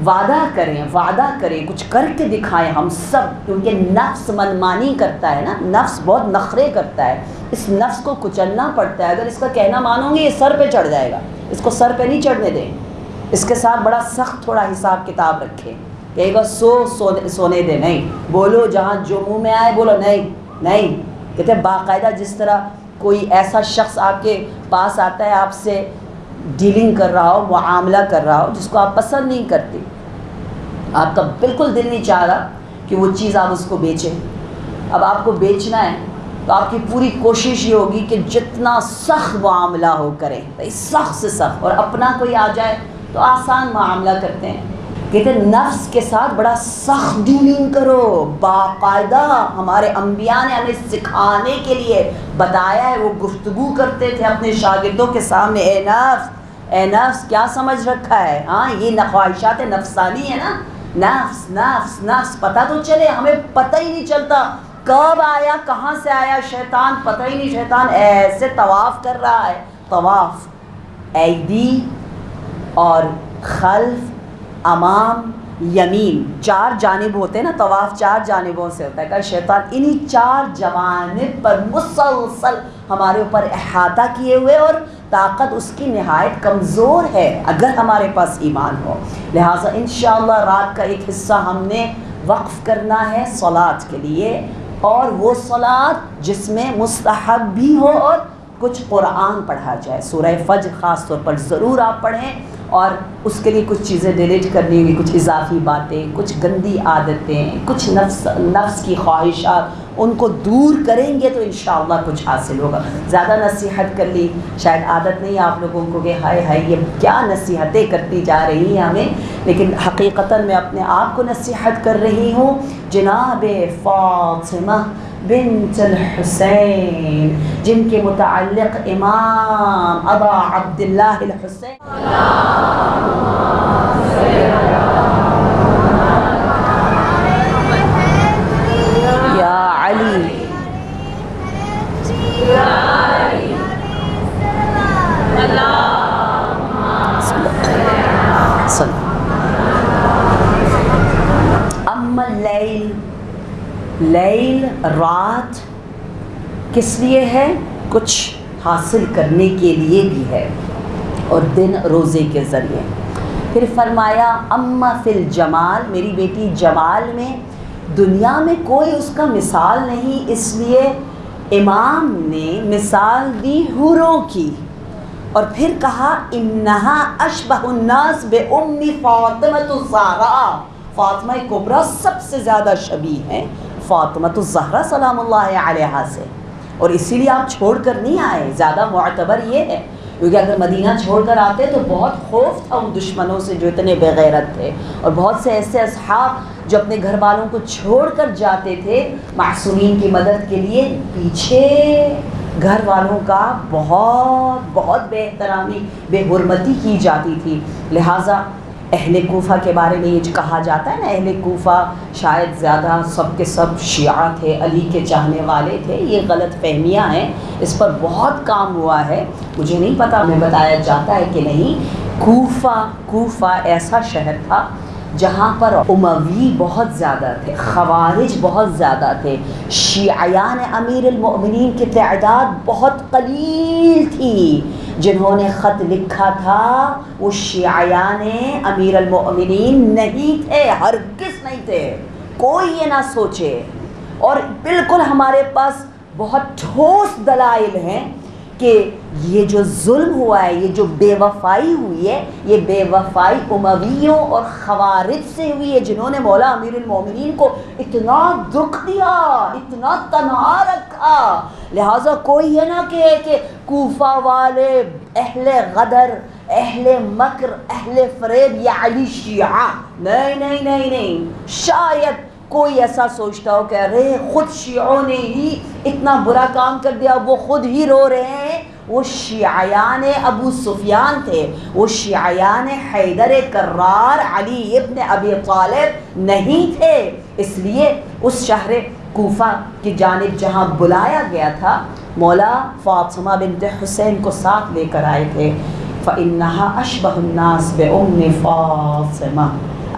وعدہ کریں کچھ کر کے دکھائیں ہم سب، کیونکہ نفس منمانی کرتا ہے نا، نفس بہت نخرے کرتا ہے. اس نفس کو کچلنا پڑتا ہے. اگر اس کا کہنا مانو گے یہ سر پہ چڑھ جائے گا، اس کو سر پہ نہیں چڑھنے دیں. اس کے ساتھ بڑا سخت تھوڑا حساب کتاب رکھیں. کہے گا سونے دے، نہیں بولو، جہاں جو منہ میں آئے بولو. نہیں کہتے باقاعدہ جس طرح کوئی ایسا شخص آپ کے پاس آتا ہے، آپ سے ڈیلنگ کر رہا ہو، معاملہ کر رہا ہو، جس کو آپ پسند نہیں کرتے، آپ کا بالکل دل نہیں چاہ رہا کہ وہ چیز آپ اس کو بیچیں. اب آپ کو بیچنا ہے تو آپ کی پوری کوشش یہ ہوگی کہ جتنا سخت معاملہ ہو کریں، سخت سے سخت. اور اپنا کوئی آ جائے تو آسان معاملہ کرتے ہیں. کہتے ہیں نفس کے ساتھ بڑا سخت ڈیلنگ کرو. باقاعدہ ہمارے انبیاء نے ہمیں سکھانے کے لیے بتایا ہے. وہ گفتگو کرتے تھے اپنے شاگردوں کے سامنے، اے نفس کیا سمجھ رکھا ہے؟ ہاں یہ خواہشات نفسانی ہے نا. نفس پتہ تو چلے، ہمیں پتہ ہی نہیں چلتا کب آیا کہاں سے آیا شیطان، پتہ ہی نہیں. شیطان ایسے طواف کر رہا ہے. طواف ایدی اور خلف، امام، یمین، 4 جانب ہوتے ہیں نا. طواف 4 جانبوں سے ہوتا ہے. کہ شیطان انہی 4 جوانب پر مسلسل ہمارے اوپر احاطہ کیے ہوئے، اور طاقت اس کی نہایت کمزور ہے اگر ہمارے پاس ایمان ہو. لہٰذا انشاءاللہ رات کا ایک حصہ ہم نے وقف کرنا ہے صلاۃ کے لیے، اور وہ صلاۃ جس میں مستحب بھی ہو اور کچھ قرآن پڑھا جائے. سورہ فجر خاص طور پر ضرور آپ پڑھیں، اور اس کے لیے کچھ چیزیں ڈیلیٹ کرنی ہوگی، کچھ اضافی باتیں، کچھ گندی عادتیں، کچھ نفس کی خواہشات، ان کو دور کریں گے تو انشاءاللہ کچھ حاصل ہوگا. زیادہ نصیحت کر لی، شاید عادت نہیں آپ لوگوں کو کہ ہائے یہ کیا نصیحتیں کرتی جا رہی ہیں ہمیں، لیکن حقیقتاً میں اپنے آپ کو نصیحت کر رہی ہوں. جناب فاطمہ بنت الحسین، جن کے متعلق امام ابا عبداللہ الحسین یا علی اما لیل رات کس لیے ہے؟ کچھ حاصل کرنے کے لیے بھی ہے، اور دن روزے کے ذریعے. پھر فرمایا اما فی الجمال، میری بیٹی جمال میں دنیا میں کوئی اس کا مثال نہیں، اس لیے امام نے مثال دی حوروں کی، اور پھر کہا انہا اشبہ الناس بام فاطمہ الزہرا، فاطمہ کبریٰ سب سے زیادہ شبیہ ہیں فاطمہ الزہرا سلام اللہ علیہا سے، اور اسی لیے آپ چھوڑ کر نہیں آئے، زیادہ معتبر یہ ہے، کیونکہ اگر مدینہ چھوڑ کر آتے تو بہت خوف تھا ان دشمنوں سے جو اتنے بے غیرت تھے، اور بہت سے ایسے اصحاب جو اپنے گھر والوں کو چھوڑ کر جاتے تھے معصومین کی مدد کے لیے، پیچھے گھر والوں کا بہت بے احترامی بے حرمتی کی جاتی تھی۔ لہٰذا اہل کوفہ کے بارے میں یہ جو کہا جاتا ہے نا، اہل کوفہ شاید زیادہ سب کے سب شیعہ تھے، علی کے چاہنے والے تھے، یہ غلط فہمیاں ہیں، اس پر بہت کام ہوا ہے، مجھے نہیں پتہ ہمیں بتایا جاتا ہے کہ نہیں۔ کوفہ ایسا شہر تھا جہاں پر اموی بہت زیادہ تھے، خوارج بہت زیادہ تھے، شیعیان امیر المؤمنین کی تعداد بہت قلیل تھی، جنہوں نے خط لکھا تھا وہ شیعیان امیر المؤمنین نہیں تھے، ہرگز نہیں تھے، کوئی یہ نہ سوچے، اور بالکل ہمارے پاس بہت ٹھوس دلائل ہیں کہ یہ جو ظلم ہوا ہے، یہ جو بے وفائی ہوئی ہے، یہ بے وفائی امویوں اور خوارج سے ہوئی ہے، جنہوں نے مولا امیر المومنین کو اتنا دکھ دیا، اتنا تنہا رکھا۔ لہٰذا کوئی یہ نہ کہے کہ کوفہ والے اہل غدر، اہل مکر، اہل فریب یا علی شیعہ، نہیں، شاید کوئی ایسا سوچتا ہو کہ ارے خود شیعوں نے ہی اتنا برا کام کر دیا، وہ خود ہی رو رہے ہیں، وہ شیعیان ابو سفیان تھے، وہ شیعیان حیدر کرار علی ابن ابی طالب نہیں تھے، اس لیے اس شہر کوفہ کی جانب جہاں بلایا گیا تھا، مولا فاطمہ بنت حسین کو ساتھ لے کر آئے تھے۔ فَإِنَّهَا أَشْبَهُ النَّاسِ بِأُمِّ فاطمہ،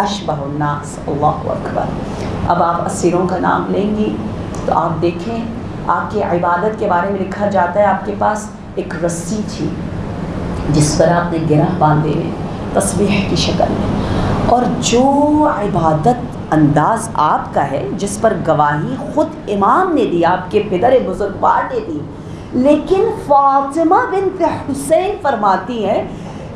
اشبہ الناس، اللہ اکبر۔ اب آپ اسیروں کا نام لیں گی تو آپ دیکھیں آپ کی عبادت کے بارے میں لکھا جاتا ہے، آپ کے پاس ایک رسی تھی جس پر آپ نے گرہ باندھے ہیں تسبیح کی شکل میں، اور جو عبادت انداز آپ کا ہے جس پر گواہی خود امام نے دی، آپ کے پدر بزرگوار نے دی، لیکن فاطمہ بنت حسین فرماتی ہیں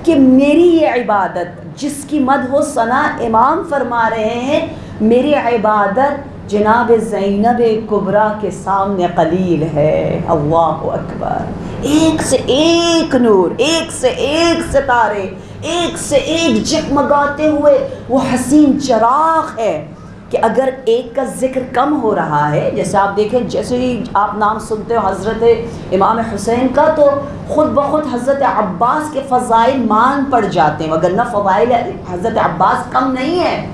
کہ میری یہ عبادت جس کی مدح و ثنا امام فرما رہے ہیں، میری عبادت جناب زینب کبریٰ کے سامنے قلیل ہے۔ اللہ اکبر، ایک سے ایک نور، ایک سے ایک ستارے، ایک سے ایک جگمگاتے ہوئے وہ حسین چراغ ہے کہ اگر ایک کا ذکر کم ہو رہا ہے، جیسے آپ دیکھیں جیسے ہی آپ نام سنتے ہو حضرت امام حسین کا تو خود بخود حضرت عباس کے فضائل مان پڑ جاتے ہیں، وگرنہ فضائل حضرت عباس کم نہیں ہے۔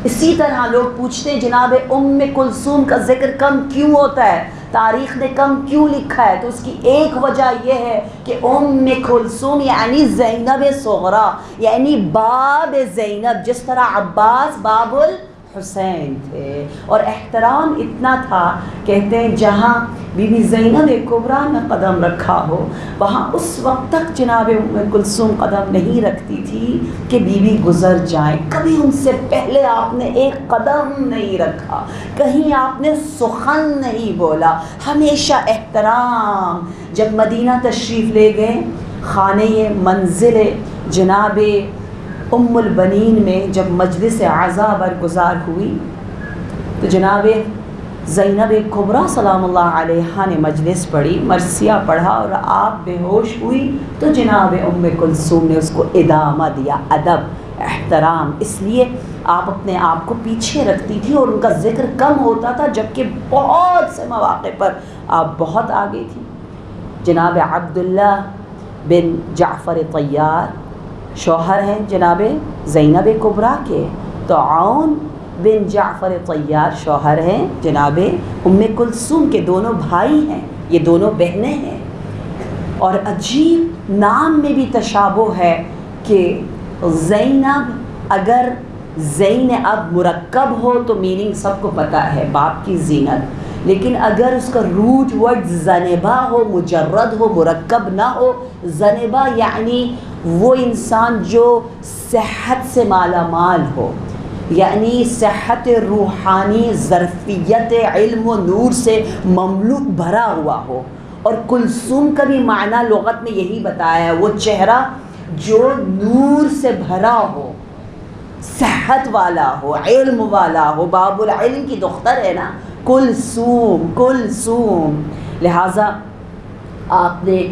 اسی طرح لوگ پوچھتے ہیں جناب ام کلثوم کا ذکر کم کیوں ہوتا ہے، تاریخ نے کم کیوں لکھا ہے، تو اس کی ایک وجہ یہ ہے کہ ام کلثوم یعنی زینب صغریٰ، یعنی باب زینب، جس طرح عباس باب الحسین تھے، اور احترام اتنا تھا، کہتے ہیں جہاں بی بی زینب کبریٰ نے قدم رکھا ہو وہاں اس وقت تک جناب ام کلثوم قدم نہیں رکھتی تھی کہ بی بی گزر جائیں، کبھی ان سے پہلے آپ نے ایک قدم نہیں رکھا، کہیں آپ نے سخن نہیں بولا، ہمیشہ احترام۔ جب مدینہ تشریف لے گئے، خانہ منزل جناب ام البنین میں جب مجلس عزا برگزار ہوئی تو جناب زینب کبریٰ سلام اللہ علیہا نے مجلس پڑھی، مرثیہ پڑھا، اور آپ بے ہوش ہوئی تو جناب ام کلثوم نے اس کو ادامہ دیا، ادب، احترام، اس لیے آپ اپنے آپ کو پیچھے رکھتی تھی اور ان کا ذکر کم ہوتا تھا، جبکہ بہت سے مواقع پر آپ بہت آگے تھی۔ جناب عبداللہ بن جعفر طیار شوہر ہیں جناب زینب کبریٰ کے، تو عون بن جعفر طیار شوہر ہیں جناب ام کلثوم کے، دونوں بھائی ہیں، یہ دونوں بہنیں ہیں، اور عجیب نام میں بھی تشابہ ہے کہ زینب اگر زینب مرکب ہو تو میننگ سب کو پتہ ہے باپ کی زینت، لیکن اگر اس کا روٹ ورڈ زنبا ہو، مجرد ہو، مرکب نہ ہو، زنبا یعنی وہ انسان جو صحت سے مالا مال ہو، یعنی صحت روحانی، ظرفیت علم و نور سے مملوء بھرا ہوا ہو. اور کلثوم کا بھی معنی لغت میں یہی بتایا ہے، وہ چہرہ جو نور سے بھرا ہو، صحت والا ہو، علم والا ہو. باب العلم کی دختر ہے نا کلثوم، کلثوم. لہٰذا آپ نے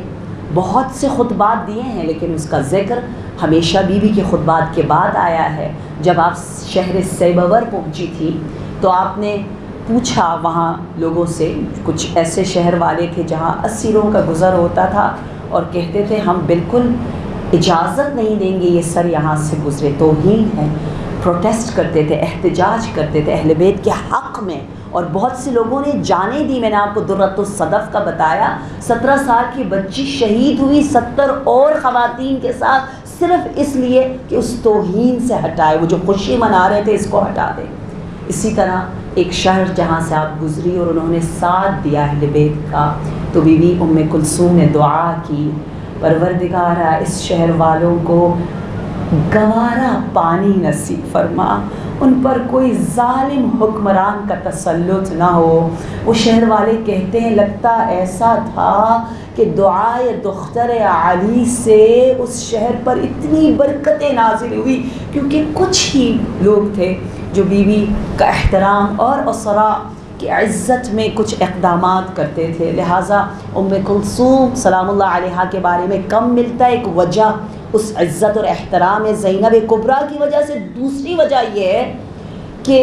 بہت سے خطبات دیے ہیں، لیکن اس کا ذکر ہمیشہ بی بی کے خطبات کے بعد آیا ہے. جب آپ شہر سیبور پہنچی تھی تو آپ نے پوچھا وہاں لوگوں سے، کچھ ایسے شہر والے تھے جہاں اسیروں کا گزر ہوتا تھا اور کہتے تھے ہم بالکل اجازت نہیں دیں گے یہ سر یہاں سے گزرے، توہین ہے. پروٹیسٹ کرتے تھے، احتجاج کرتے تھے اہل بیت کے حق میں، اور بہت سے لوگوں نے جانیں دی. میں نے آپ کو درۃ الصدف کا بتایا، 17 سال کی بچی شہید ہوئی 70 اور خواتین کے ساتھ، صرف اس لیے کہ اس توہین سے ہٹائے، وہ جو خوشی منا رہے تھے اس کو ہٹا دیں. اسی طرح ایک شہر جہاں سے آپ گزری اور انہوں نے ساتھ دیا اہل بیت کا، تو بی بی ام کلثوم نے دعا کی، پروردگارا اس شہر والوں کو گوارا پانی نصیب فرما، ان پر کوئی ظالم حکمران کا تسلط نہ ہو. وہ شہر والے کہتے ہیں لگتا ایسا تھا کہ دعائے دختر علی سے اس شہر پر اتنی برکتیں نازل ہوئی، کیونکہ کچھ ہی لوگ تھے جو بی بی کا احترام اور اسرا کی عزت میں کچھ اقدامات کرتے تھے. لہٰذا ام کلثوم سلام اللہ علیہا کے بارے میں کم ملتا ہے. ایک وجہ اس عزت اور احترام زینب کبریٰ کی وجہ سے، دوسری وجہ یہ ہے کہ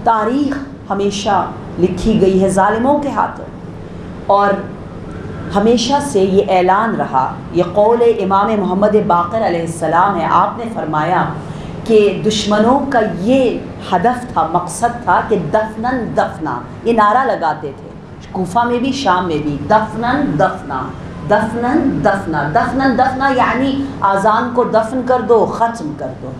تاریخ ہمیشہ لکھی گئی ہے ظالموں کے ہاتھوں، اور ہمیشہ سے یہ اعلان رہا، یہ قول امام محمد باقر علیہ السلام ہے. آپ نے فرمایا کہ دشمنوں کا یہ ہدف تھا، مقصد تھا کہ دفنن دفنا، یہ نعرہ لگاتے تھے کوفہ میں بھی شام میں بھی، دفنن دفنا، دفنن دفنا. دفنن دفنا یعنی اذان کو دفن کر دو، ختم کر دو،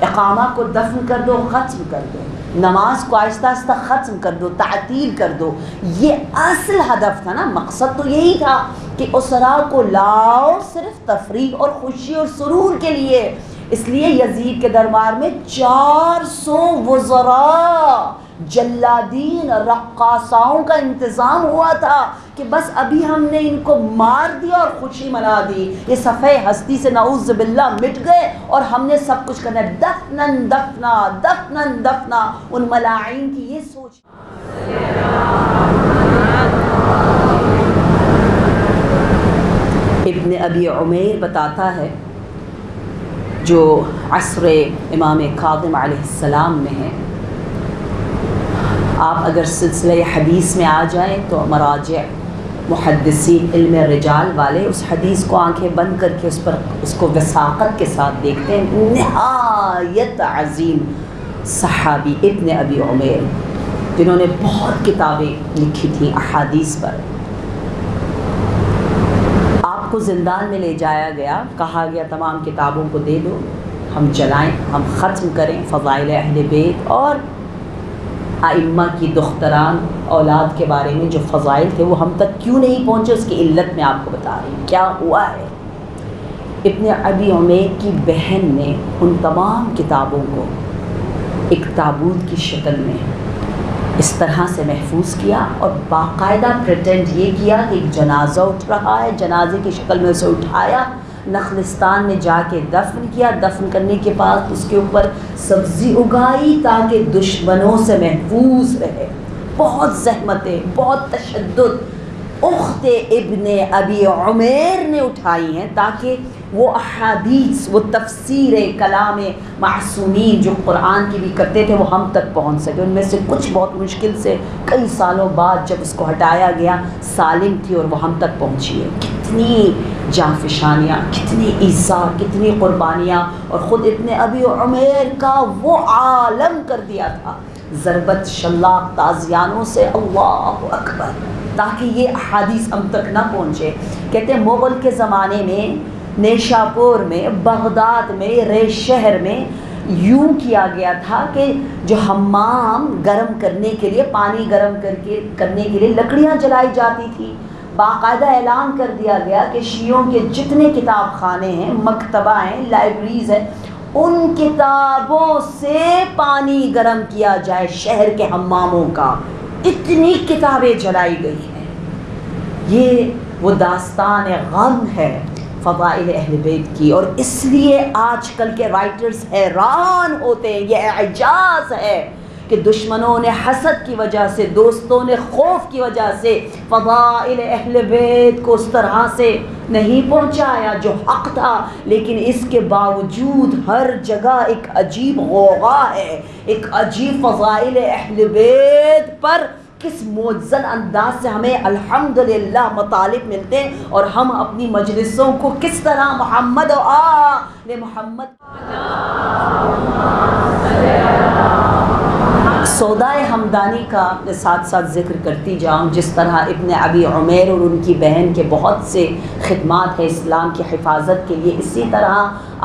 اقامہ کو دفن کر دو، ختم کر دو، نماز کو آہستہ آہستہ ختم کر دو، تعطیل کر دو. یہ اصل ہدف تھا نا، مقصد تو یہی تھا کہ اسرا کو لاؤ صرف تفریح اور خوشی اور سرور کے لیے. اس لیے یزید کے دربار میں 400 وزراء، جلادین، رقاصاؤں کا انتظام ہوا تھا کہ بس ابھی ہم نے ان کو مار دیا اور خوشی منا دی، یہ صفحہ ہستی سے نعوذ باللہ مٹ گئے اور ہم نے سب کچھ کرنا ہے. دفنن دفنا، دفنن دفنا. ان ملاعین کی یہ سوچ. ابن ابی عمیر بتاتا ہے جو عصر امام کاظم علیہ السلام میں ہے. آپ اگر سلسلہ حدیث میں آ جائیں تو مراجع محدثین علم رجال والے اس حدیث کو آنکھیں بند کر کے اس کو وثاقت کے ساتھ دیکھتے ہیں. نہایت عظیم صحابی ابن ابی عمیر، جنہوں نے بہت کتابیں لکھی تھیں احادیث پر. آپ کو زندان میں لے جایا گیا، کہا گیا تمام کتابوں کو دے دو، ہم جلائیں، ہم ختم کریں فضائل اہل بیت اور ائمہ کی دختران اولاد کے بارے میں جو فضائل تھے وہ ہم تک کیوں نہیں پہنچے. اس کی علت میں آپ کو بتا رہی ہوں کیا ہوا ہے. ابن ابی عمیر کی بہن نے ان تمام کتابوں کو ایک تابوت کی شکل میں اس طرح سے محفوظ کیا اور باقاعدہ پریٹینڈ یہ کیا کہ ایک جنازہ اٹھ رہا ہے، جنازے کی شکل میں اسے اٹھایا، نخلستان میں جا کے دفن کیا. دفن کرنے کے بعد اس کے اوپر سبزی اگائی تاکہ دشمنوں سے محفوظ رہے. بہت زحمتیں، بہت تشدد اخت ابن ابی عمیر نے اٹھائی ہیں تاکہ وہ احادیث، وہ تفسیر کلام معصومین جو قرآن کی بھی کرتے تھے وہ ہم تک پہنچ سکے. ان میں سے کچھ بہت مشکل سے کئی سالوں بعد جب اس کو ہٹایا گیا سالم تھی اور وہ ہم تک پہنچی ہے. کتنی جانفشانیاں، کتنی ایثار، کتنی قربانیاں، اور خود ابن ابی عمیر کا وہ عالم کر دیا تھا ضربت شلاق تازیانوں سے. اللہ اکبر، تاکہ یہ احادیث ہم تک نہ پہنچے. کہتے ہیں مغل کے زمانے میں نیشاپور میں، بغداد میں، ریش شہر میں یوں کیا گیا تھا کہ جو حمام گرم کرنے کے لیے، پانی گرم کرنے کے لیے لکڑیاں جلائی جاتی تھی. باقاعدہ اعلان کر دیا گیا کہ شیعوں کے جتنے کتاب خانے ہیں، مکتبہ ہیں، لائبریریز ہیں، ان کتابوں سے پانی گرم کیا جائے شہر کے حماموں کا، اتنی کتابیں جلائی گئی ہیں۔ یہ وہ داستان غم ہے فضائل اہل بیت کی، اور اس لیے آج کل کے رائٹرز حیران ہوتے ہیں۔ یہ اعجاز ہے کہ دشمنوں نے حسد کی وجہ سے، دوستوں نے خوف کی وجہ سے فضائل اہل بیت کو اس طرح سے نہیں پہنچایا جو حق تھا، لیکن اس کے باوجود ہر جگہ ایک عجیب غوغا ہے، ایک عجیب فضائل اہل بیت پر کس معجزن انداز سے ہمیں الحمدللہ مطالب ملتے ہیں، اور ہم اپنی مجلسوں کو کس طرح محمد و آل محمد سودائے ہمدانی کا ساتھ ساتھ ذکر کرتی جاؤں، جس طرح ابن ابی عمیر اور ان کی بہن کے بہت سے خدمات ہیں اسلام کی حفاظت کے لیے، اسی طرح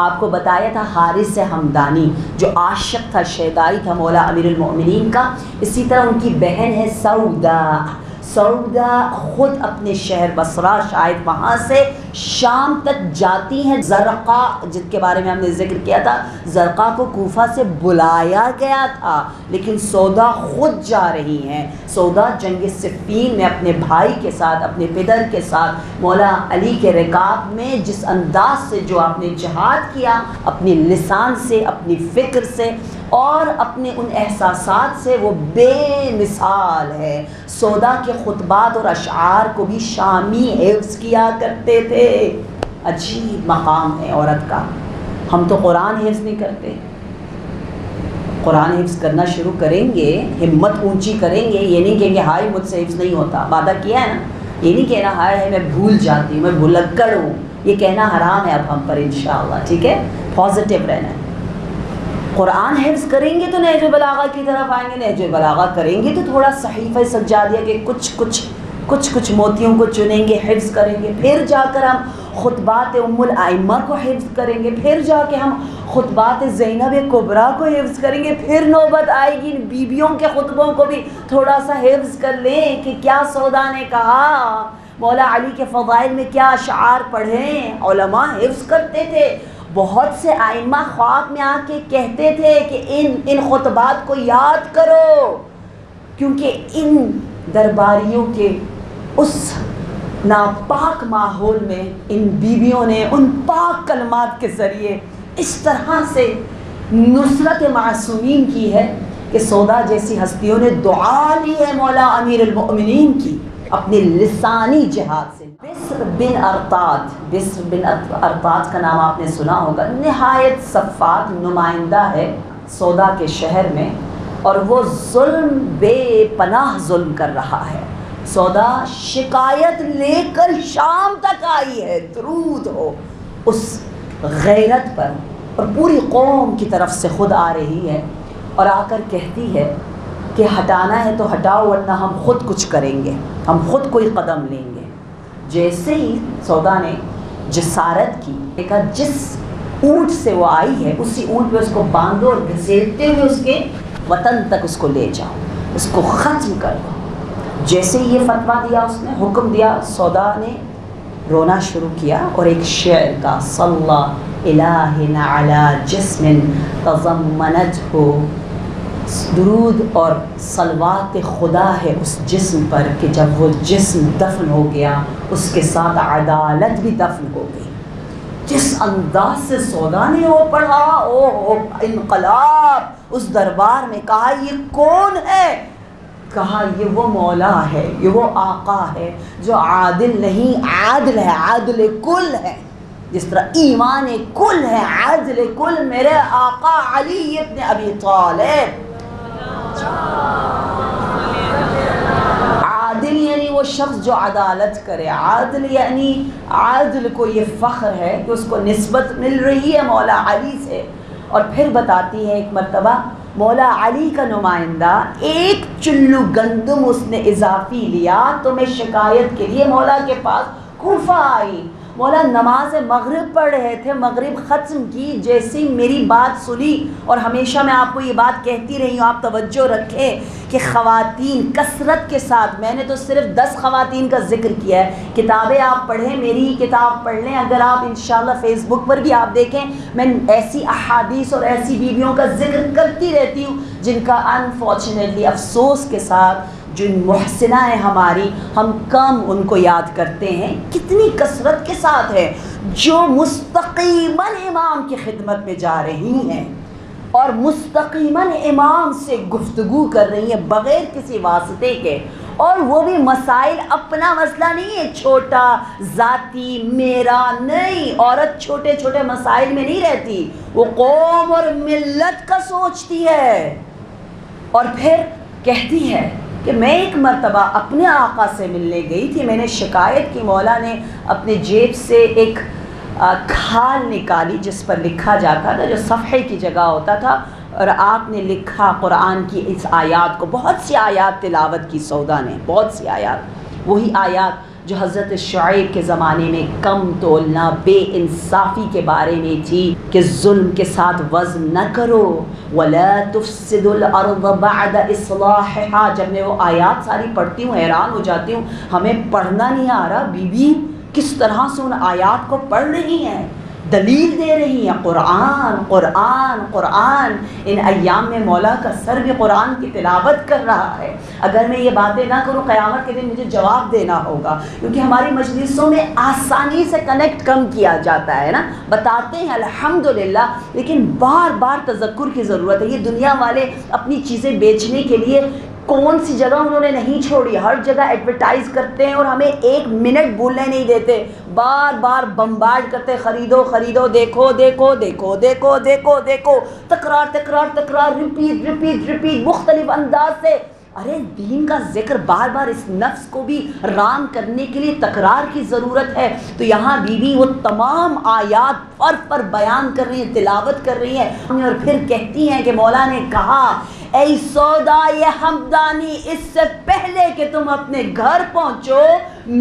آپ کو بتایا تھا حارث ہمدانی جو عاشق تھا، شیدائی تھا مولا امیر المؤمنین کا، اسی طرح ان کی بہن ہے سودا۔ سودا خود اپنے شہر بصرہ، شاید وہاں سے شام تک جاتی ہیں۔ زرقا جن کے بارے میں ہم نے ذکر کیا تھا، زرقا کو کوفہ سے بلایا گیا تھا لیکن سودا خود جا رہی ہیں۔ سودا جنگ صفین میں اپنے بھائی کے ساتھ، اپنے پدر کے ساتھ مولا علی کے رکاب میں جس انداز سے جو آپ نے جہاد کیا، اپنی لسان سے، اپنی فکر سے اور اپنے ان احساسات سے، وہ بے مثال ہے۔ سودا کے خطبات اور اشعار کو بھی شامی حفظ کیا کرتے تھے۔ عجیب مقام ہے عورت کا۔ ہم تو قرآن حفظ نہیں کرتے، قرآن حفظ کرنا شروع کریں گے، ہمت اونچی کریں گے، یہ نہیں کہیں گے ہائے مجھ سے حفظ نہیں ہوتا، وعدہ کیا ہے نا، یہ نہیں کہنا ہائے میں بھول جاتی ہوں، میں بھلکڑ ہوں، یہ کہنا حرام ہے اب ہم پر انشاءاللہ، ٹھیک ہے، پازیٹیو رہنا ہے۔ قرآن حفظ کریں گے تو نہج بلاغہ کی طرف آئیں گے، نہج بلاغہ کریں گے تو تھوڑا صحیفہ سجادیہ کے کچھ موتیوں کو چنیں گے، حفظ کریں گے، پھر جا کر ہم خطبات ام الائمہ کو حفظ کریں گے، پھر جا کے ہم خطبات زینب کبریٰ کو حفظ کریں گے، پھر نوبت آئے گی بیویوں کے خطبوں کو بھی تھوڑا سا حفظ کر لیں کہ کیا سودا نے کہا، مولا علی کے فضائل میں کیا اشعار پڑھیں۔ علماء حفظ کرتے تھے، بہت سے ائمہ خواب میں آ کے کہتے تھے کہ ان خطبات کو یاد کرو، کیونکہ ان درباریوں کے اس ناپاک ماحول میں ان بیویوں نے ان پاک کلمات کے ذریعے اس طرح سے نصرت معصومین کی ہے کہ سودا جیسی ہستیوں نے دعا لی ہے مولا امیر المؤمنین کی اپنے لسانی جہاد سے۔ بسر بن ارطاد کا نام آپ نے سنا ہوگا، نہایت صفات نمائندہ ہے سودا کے شہر میں، اور وہ ظلم بے پناہ ظلم کر رہا ہے۔ سودا شکایت لے کر شام تک آئی ہے، درود ہو اس غیرت پر، اور پوری قوم کی طرف سے خود آ رہی ہے، اور آ کر کہتی ہے کہ ہٹانا ہے تو ہٹاؤ ورنہ ہم خود کچھ کریں گے، ہم خود کوئی قدم لیں گے۔ جیسے ہی سودا نے جسارت کی، دیکھا جس اونٹ سے وہ آئی ہے اسی اونٹ پہ اس کو باندھو اور گھسیٹتے ہوئے اس کے وطن تک اس کو لے جاؤ، اس کو ختم کر دو۔ جیسے ہی یہ فتویٰ دیا، اس نے حکم دیا، سودا نے رونا شروع کیا اور ایک شعر کا، صلی الہ علی جسم تضمنتہ، درود اور صلوات خدا ہے اس جسم پر کہ جب وہ جسم دفن ہو گیا اس کے ساتھ عدالت بھی دفن ہو گئی۔ جس انداز سے سودا نے وہ پڑھا، انقلاب اس دربار میں، کہا یہ کون ہے؟ کہا یہ وہ مولا ہے، یہ وہ آقا ہے جو عادل نہیں، عادل ہے، عادل کل ہے، جس طرح ایمان کل ہے، عادل کل میرے آقا علی ابن ابی طالب۔ عادل یعنی وہ شخص جو عدالت کرے، عادل یعنی عادل کو یہ فخر ہے کہ اس کو نسبت مل رہی ہے مولا علی سے۔ اور پھر بتاتی ہے ایک مرتبہ مولا علی کا نمائندہ ایک چلو گندم اس نے اضافی لیا تو میں شکایت کے لیے مولا کے پاس کوفہ آئی، مولا نماز مغرب پڑھ رہے تھے، مغرب ختم کی، جیسے ہی میری بات سنی، اور ہمیشہ میں آپ کو یہ بات کہتی رہی ہوں، آپ توجہ رکھیں کہ خواتین کثرت کے ساتھ، میں نے تو صرف 10 خواتین کا ذکر کیا ہے، کتابیں آپ پڑھیں، میری ہی کتاب پڑھ لیں، اگر آپ انشاءاللہ فیس بک پر بھی آپ دیکھیں، میں ایسی احادیث اور ایسی بیویوں کا ذکر کرتی رہتی ہوں جن کا انفارچونیٹلی افسوس کے ساتھ جو محسنہ ہیں ہماری، ہم کم ان کو یاد کرتے ہیں، کتنی کثرت کے ساتھ ہے جو مستقیماً امام کی خدمت میں جا رہی ہیں اور مستقیماً امام سے گفتگو کر رہی ہیں بغیر کسی واسطے کے، اور وہ بھی مسائل اپنا مسئلہ نہیں ہے، چھوٹا ذاتی میرا نہیں، عورت چھوٹے چھوٹے مسائل میں نہیں رہتی، وہ قوم اور ملت کا سوچتی ہے، اور پھر کہتی ہے کہ میں ایک مرتبہ اپنے آقا سے ملنے گئی تھی، میں نے شکایت کی، مولا نے اپنے جیب سے ایک کھال نکالی جس پر لکھا جاتا تھا، جو صفحے کی جگہ ہوتا تھا، اور آپ نے لکھا قرآن کی اس آیات کو، بہت سی آیات تلاوت کی سودا نے، بہت سی آیات، وہی آیات جو حضرت شعیب کے زمانے میں کم تولنا، بے انصافی کے بارے میں تھی کہ ظلم کے ساتھ وزن نہ کرو، وَلَا تُفْسِدُوا الْأَرْضَ بَعْدَ إِصْلَاحِهَا۔ جب میں وہ آیات ساری پڑھتی ہوں حیران ہو جاتی ہوں، ہمیں پڑھنا نہیں آ رہا، بی بی کس طرح سے ان آیات کو پڑھ رہی ہیں، دلیل دے رہی ہیں، قرآن قرآن قرآن، ان ایام میں مولا کا سر بھی قرآن کی تلاوت کر رہا ہے، اگر میں یہ باتیں نہ کروں قیامت کے دن مجھے جواب دینا ہوگا، کیونکہ ہماری مجلسوں میں آسانی سے کنیکٹ کم کیا جاتا ہے نا، بتاتے ہیں الحمدللہ، لیکن بار بار تذکر کی ضرورت ہے، یہ دنیا والے اپنی چیزیں بیچنے کے لیے کون سی جگہ انہوں نے نہیں چھوڑی، ہر جگہ ایڈورٹائز کرتے ہیں اور ہمیں ایک منٹ بھولنے نہیں دیتے، بار بار بمبارڈ کرتے، خریدو خریدو، دیکھو دیکھو دیکھو دیکھو دیکھو دیکھو، تکرار تکرار تکرار، ریپیٹ ریپیٹ ریپیٹ، مختلف انداز سے، ارے دین کا ذکر بار بار اس نفس کو بھی رام کرنے کے لیے تکرار کی ضرورت ہے، تو یہاں بی بی وہ تمام آیات پر بیان کر رہی ہیں، تلاوت کر رہی ہیں، اور پھر کہتی ہیں کہ مولا نے کہا اے سودا یہ ہمدانی، اس سے پہلے کہ تم اپنے گھر پہنچو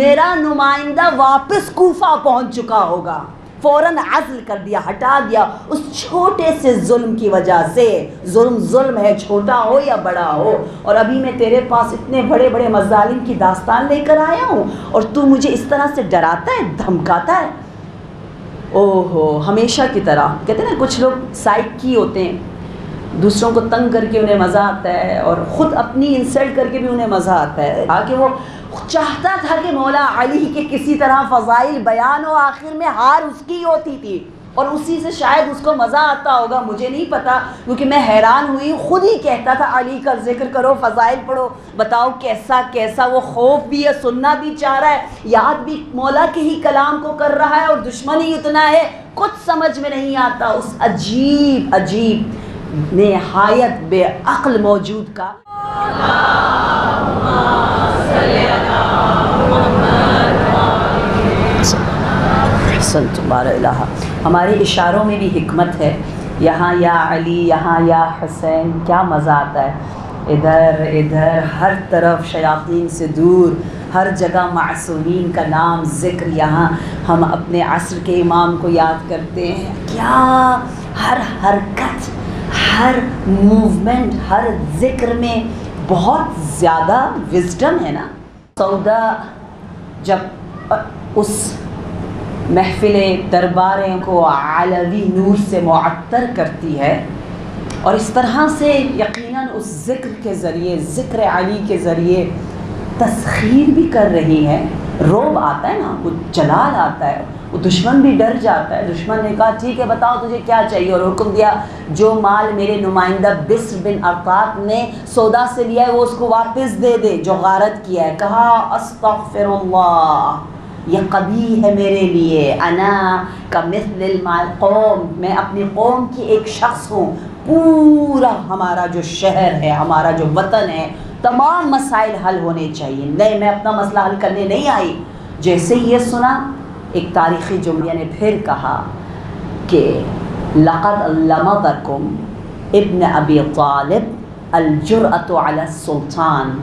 میرا نمائندہ واپس کوفہ پہنچ چکا ہوگا، فوراً عزل کر دیا، ہٹا دیا اس چھوٹے سے ظلم کی وجہ سے، ظلم ظلم ہے، چھوٹا ہو یا بڑا ہو، اور ابھی میں تیرے پاس اتنے بڑے بڑے مظالم کی داستان لے کر آیا ہوں اور تو مجھے اس طرح سے ڈراتا ہے، دھمکاتا ہے۔ اوہو، ہمیشہ کی طرح کہتے ہیں نا کچھ لوگ سائیکی ہوتے ہیں، دوسروں کو تنگ کر کے انہیں مزہ آتا ہے اور خود اپنی انسلٹ کر کے بھی انہیں مزہ آتا ہے، کہ وہ چاہتا تھا کہ مولا علی کے کسی طرح فضائل بیان ہو، آخر میں ہار اس کی ہوتی تھی اور اسی سے شاید اس کو مزہ آتا ہوگا، مجھے نہیں پتا، کیونکہ میں حیران ہوئی، خود ہی کہتا تھا علی کا ذکر کرو، فضائل پڑھو، بتاؤ کیسا کیسا وہ خوف بھی ہے، سننا بھی چاہ رہا ہے، یاد بھی مولا کے ہی کلام کو کر رہا ہے، اور دشمن ہی اتنا ہے، کچھ سمجھ میں نہیں آتا اس عجیب عجیب نہایت بے عقل موجود کا۔ احسنت بار الہ، ہمارے اشاروں میں بھی حکمت ہے، یہاں یا علی، یہاں یا حسین، کیا مزہ آتا ہے، ادھر ادھر ہر طرف شیاطین سے دور، ہر جگہ معصومین کا نام ذکر، یہاں ہم اپنے عصر کے امام کو یاد کرتے ہیں، کیا ہر حرکت، ہر موومنٹ، ہر ذکر میں بہت زیادہ وزڈم ہے نا۔ سودا جب اس محفل درباریں کو علوی نور سے معطر کرتی ہے اور اس طرح سے یقیناً اس ذکر کے ذریعے، ذکر علی کے ذریعے تسخیر بھی کر رہی ہے، روب آتا ہے نا، وہ جلال آتا ہے، وہ دشمن بھی ڈر جاتا ہے، دشمن نے کہا ٹھیک ہے بتاؤ تجھے کیا چاہیے، اور حکم دیا جو مال میرے نمائندہ بسر بن ارقاط نے سودا سے لیا ہے وہ اس کو واپس دے دے جو غارت کیا ہے، کہا استغفر اللہ، یہ قبیح ہے میرے لیے، انا کمثل القوم، میں اپنی قوم کی ایک شخص ہوں، پورا ہمارا جو شہر ہے، ہمارا جو وطن ہے، تمام مسائل حل ہونے چاہیے، نہیں میں اپنا مسئلہ حل کرنے نہیں آئی۔ جیسے یہ سنا ایک تاریخی جملے نے پھر کہا کہ لقد لمضکم ابن ابی طالب الجرأۃ علی السلطان،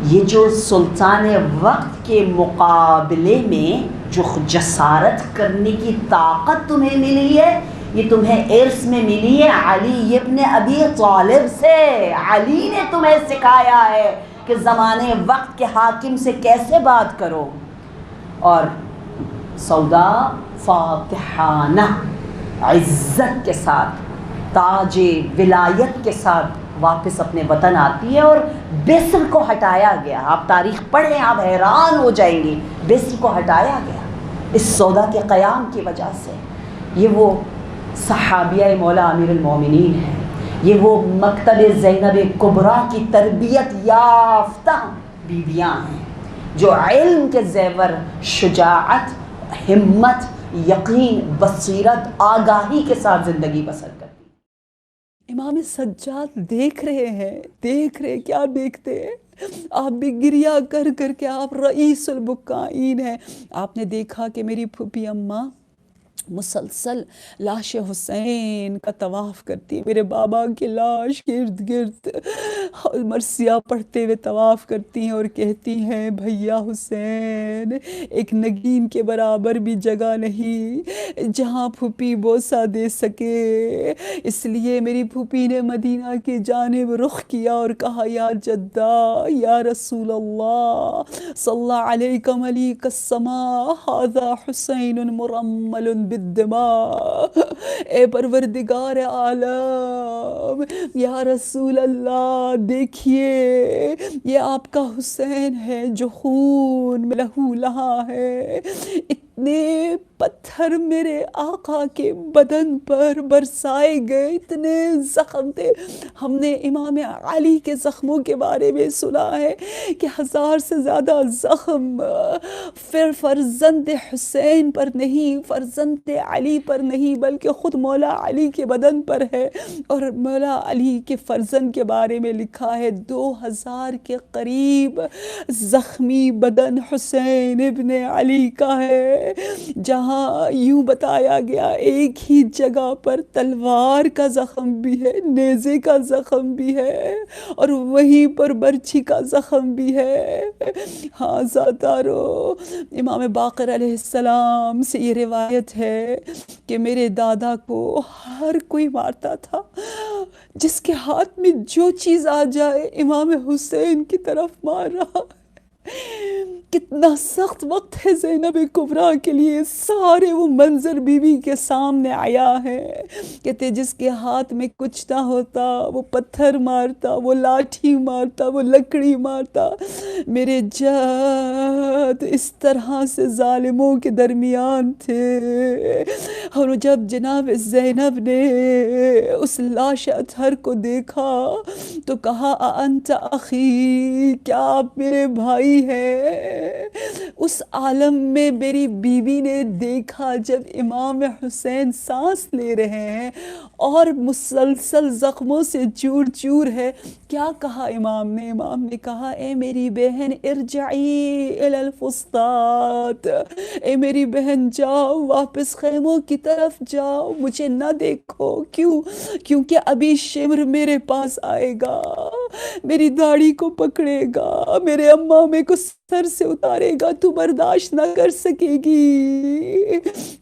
یہ جو سلطان وقت کے مقابلے میں جو جسارت کرنے کی طاقت تمہیں ملی ہے، یہ تمہیں ارث میں ملی ہے علی ابن ابی طالب سے۔ علی نے تمہیں سکھایا ہے کہ زمانے وقت کے حاکم سے کیسے بات کرو۔ اور سودا فاتحانہ عزت کے ساتھ، تاج ولایت کے ساتھ واپس اپنے وطن آتی ہے، اور بسر کو ہٹایا گیا۔ آپ تاریخ پڑھیں، آپ حیران ہو جائیں گی، بسر کو ہٹایا گیا اس سودا کے قیام کی وجہ سے۔ یہ وہ صحابیہ مولا امیر المومنین ہے، یہ وہ مکتب زینب کبریٰ کی تربیت یافتہ بیویاں ہیں جو علم کے زیور، شجاعت، ہمت، یقین، بصیرت، آگاہی کے ساتھ زندگی بسر کرتی۔ امام سجاد دیکھ رہے کیا دیکھتے ہیں؟ آپ بھی گریہ کر کر کے آپ رئیس البکائین ہیں۔ آپ نے دیکھا کہ میری پھوپھی اماں مسلسل لاش حسین کا طواف کرتی، میرے بابا کی لاش گرد گرد مرثیہ پڑھتے ہوئے طواف کرتی ہیں اور کہتی ہیں بھیا حسین ایک نگین کے برابر بھی جگہ نہیں جہاں پھوپھی بوسہ دے سکے، اس لیے میری پھوپھی نے مدینہ کی جانب رخ کیا اور کہا یا جدہ یا رسول اللہ صلی علیکم علیک السماء ھذا حسین مرمل بالدماء، اے پروردگار عالم یا رسول اللہ دیکھیے یہ آپ کا حسین ہے جو خون میں لہو لہا ہے۔ اتنے پتھر میرے آقا کے بدن پر برسائے گئے، اتنے زخم تھے۔ ہم نے امام علی کے زخموں کے بارے میں سنا ہے کہ 1000 سے زیادہ زخم فرزند حسین پر نہیں، فرزند علی پر نہیں، بلکہ خود مولا علی کے بدن پر ہے۔ اور مولا علی کے فرزند کے بارے میں لکھا ہے 2000 کے قریب زخمی بدن حسین ابن علی کا ہے، جہاں یوں بتایا گیا ایک ہی جگہ پر تلوار کا زخم بھی ہے، نیزے کا زخم بھی ہے، اور وہیں پر برچھی کا زخم بھی ہے۔ ہاں زادارو، امام باقر علیہ السلام سے یہ روایت ہے کہ میرے دادا کو ہر کوئی مارتا تھا، جس کے ہاتھ میں جو چیز آ جائے امام حسین کی طرف مار رہا۔ کتنا سخت وقت ہے زینب کبریٰ کے لیے، سارے وہ منظر بیوی کے سامنے آیا ہے۔ کہتے جس کے ہاتھ میں کچھ نہ ہوتا وہ پتھر مارتا، وہ لاٹھی مارتا، وہ لکڑی مارتا۔ میرے جد اس طرح سے ظالموں کے درمیان تھے، اور جب جناب زینب نے اس لاش اطہر کو دیکھا تو کہا انت اخی، کیا آپ میرے بھائی ہے؟ اس عالم میں میری بیوی نے دیکھا جب امام حسین سانس لے رہے ہیں اور مسلسل زخموں سے چور چور ہے، کیا کہا امام نے کہا اے میری بہن ارجعی الی الفسطاط، اے میری بہن جاؤ واپس خیموں کی طرف جاؤ، مجھے نہ دیکھو۔ کیوں؟ کیونکہ ابھی شمر میرے پاس آئے گا، میری داڑھی کو پکڑے گا، میرے امامے کو سر سے اتارے گا، تو برداشت نہ کر سکے گی۔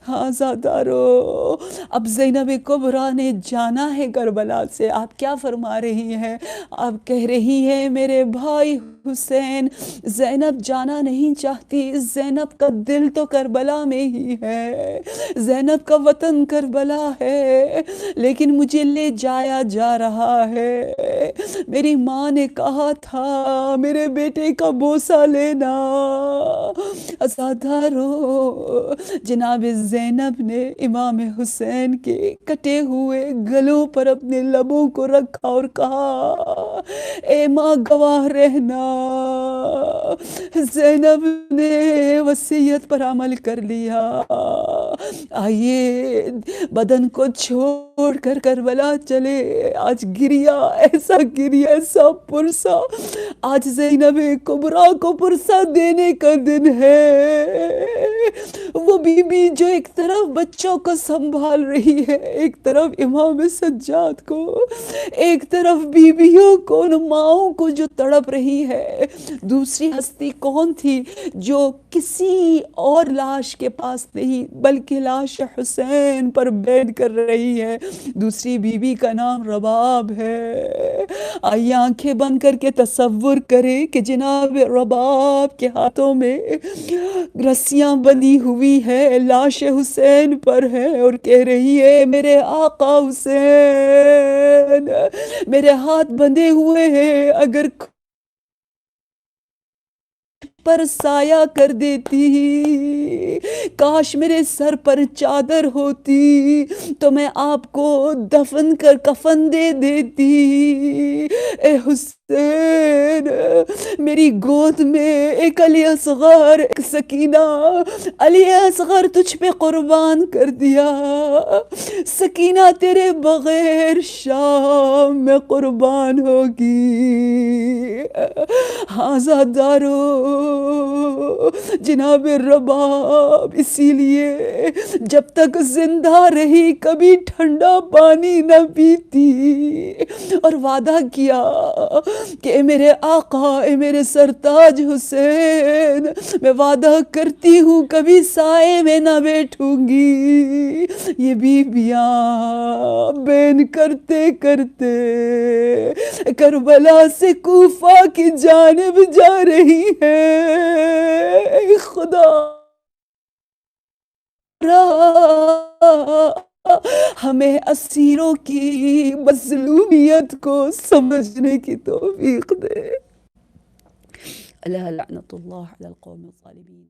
ہاں زادارو، اب زینب کبریٰ نے جانا ہے کربلا سے۔ آپ کیا فرما رہی ہیں؟ آپ کہہ رہی ہیں میرے بھائی حسین، زینب جانا نہیں چاہتی، زینب کا دل تو کربلا میں ہی ہے، زینب کا وطن کربلا ہے، لیکن مجھے لے جایا جا رہا ہے۔ میری ماں نے کہا تھا میرے بیٹے کا بوسہ لینا۔ عزادارو، جناب زینب نے امام حسین کے کٹے ہوئے گلوں پر اپنے لبوں کو رکھا اور کہا اے ماں گواہ رہنا، زینب نے وصیت پر عمل کر لیا، آئیے بدن کو چھوڑ چھوڑ کر کربلا چلے. آج گریا، ایسا گریا، ایسا پرسا. آج زینب کبریٰ کو پرسا دینے کا دن ہے. وہ بی بی جو ایک طرف بچوں کو سنبھال رہی ہے، ایک طرف امام سجاد کو، ایک طرف بیویوں کو، ان ماؤں کو جو تڑپ رہی ہے. دوسری ہستی کون تھی جو کسی اور لاش کے پاس نہیں بلکہ لاش حسین پر بیٹھ کر رہی ہے؟ دوسری بیوی کا نام رباب ہے. آئیے آنکھیں بند کر کے تصور کریں کہ جناب رباب کے ہاتھوں میں رسیاں بندھی ہوئی ہے، لاش حسین پر ہے، اور کہہ رہی ہے میرے آقا حسین، میرے ہاتھ بندھے ہوئے ہیں، اگر پر سایہ کر دیتی، کاش میرے سر پر چادر ہوتی تو میں آپ کو دفن کر کفن دے دیتی. اے حسین، میری گود میں ایک علی اصغر، ایک سکینہ. علی اصغر تجھ پہ قربان کر دیا، سکینہ تیرے بغیر شام میں قربان ہوگی. آزادارو جناب رباب اسی لیے جب تک زندہ رہی کبھی ٹھنڈا پانی نہ پیتی، اور وعدہ کیا کہ اے میرے آقا، اے میرے سرتاج حسین، میں وعدہ کرتی ہوں کبھی سائے میں نہ بیٹھوں گی. یہ بیویاں بین کرتے کرتے کربلا سے کوفہ کی جانب جا رہی ہے. خدا ہمیں اسیروں کی مظلومیت کو سمجھنے کی توفیق دے. اللہ لعنت اللہ علی القوم الظالمین.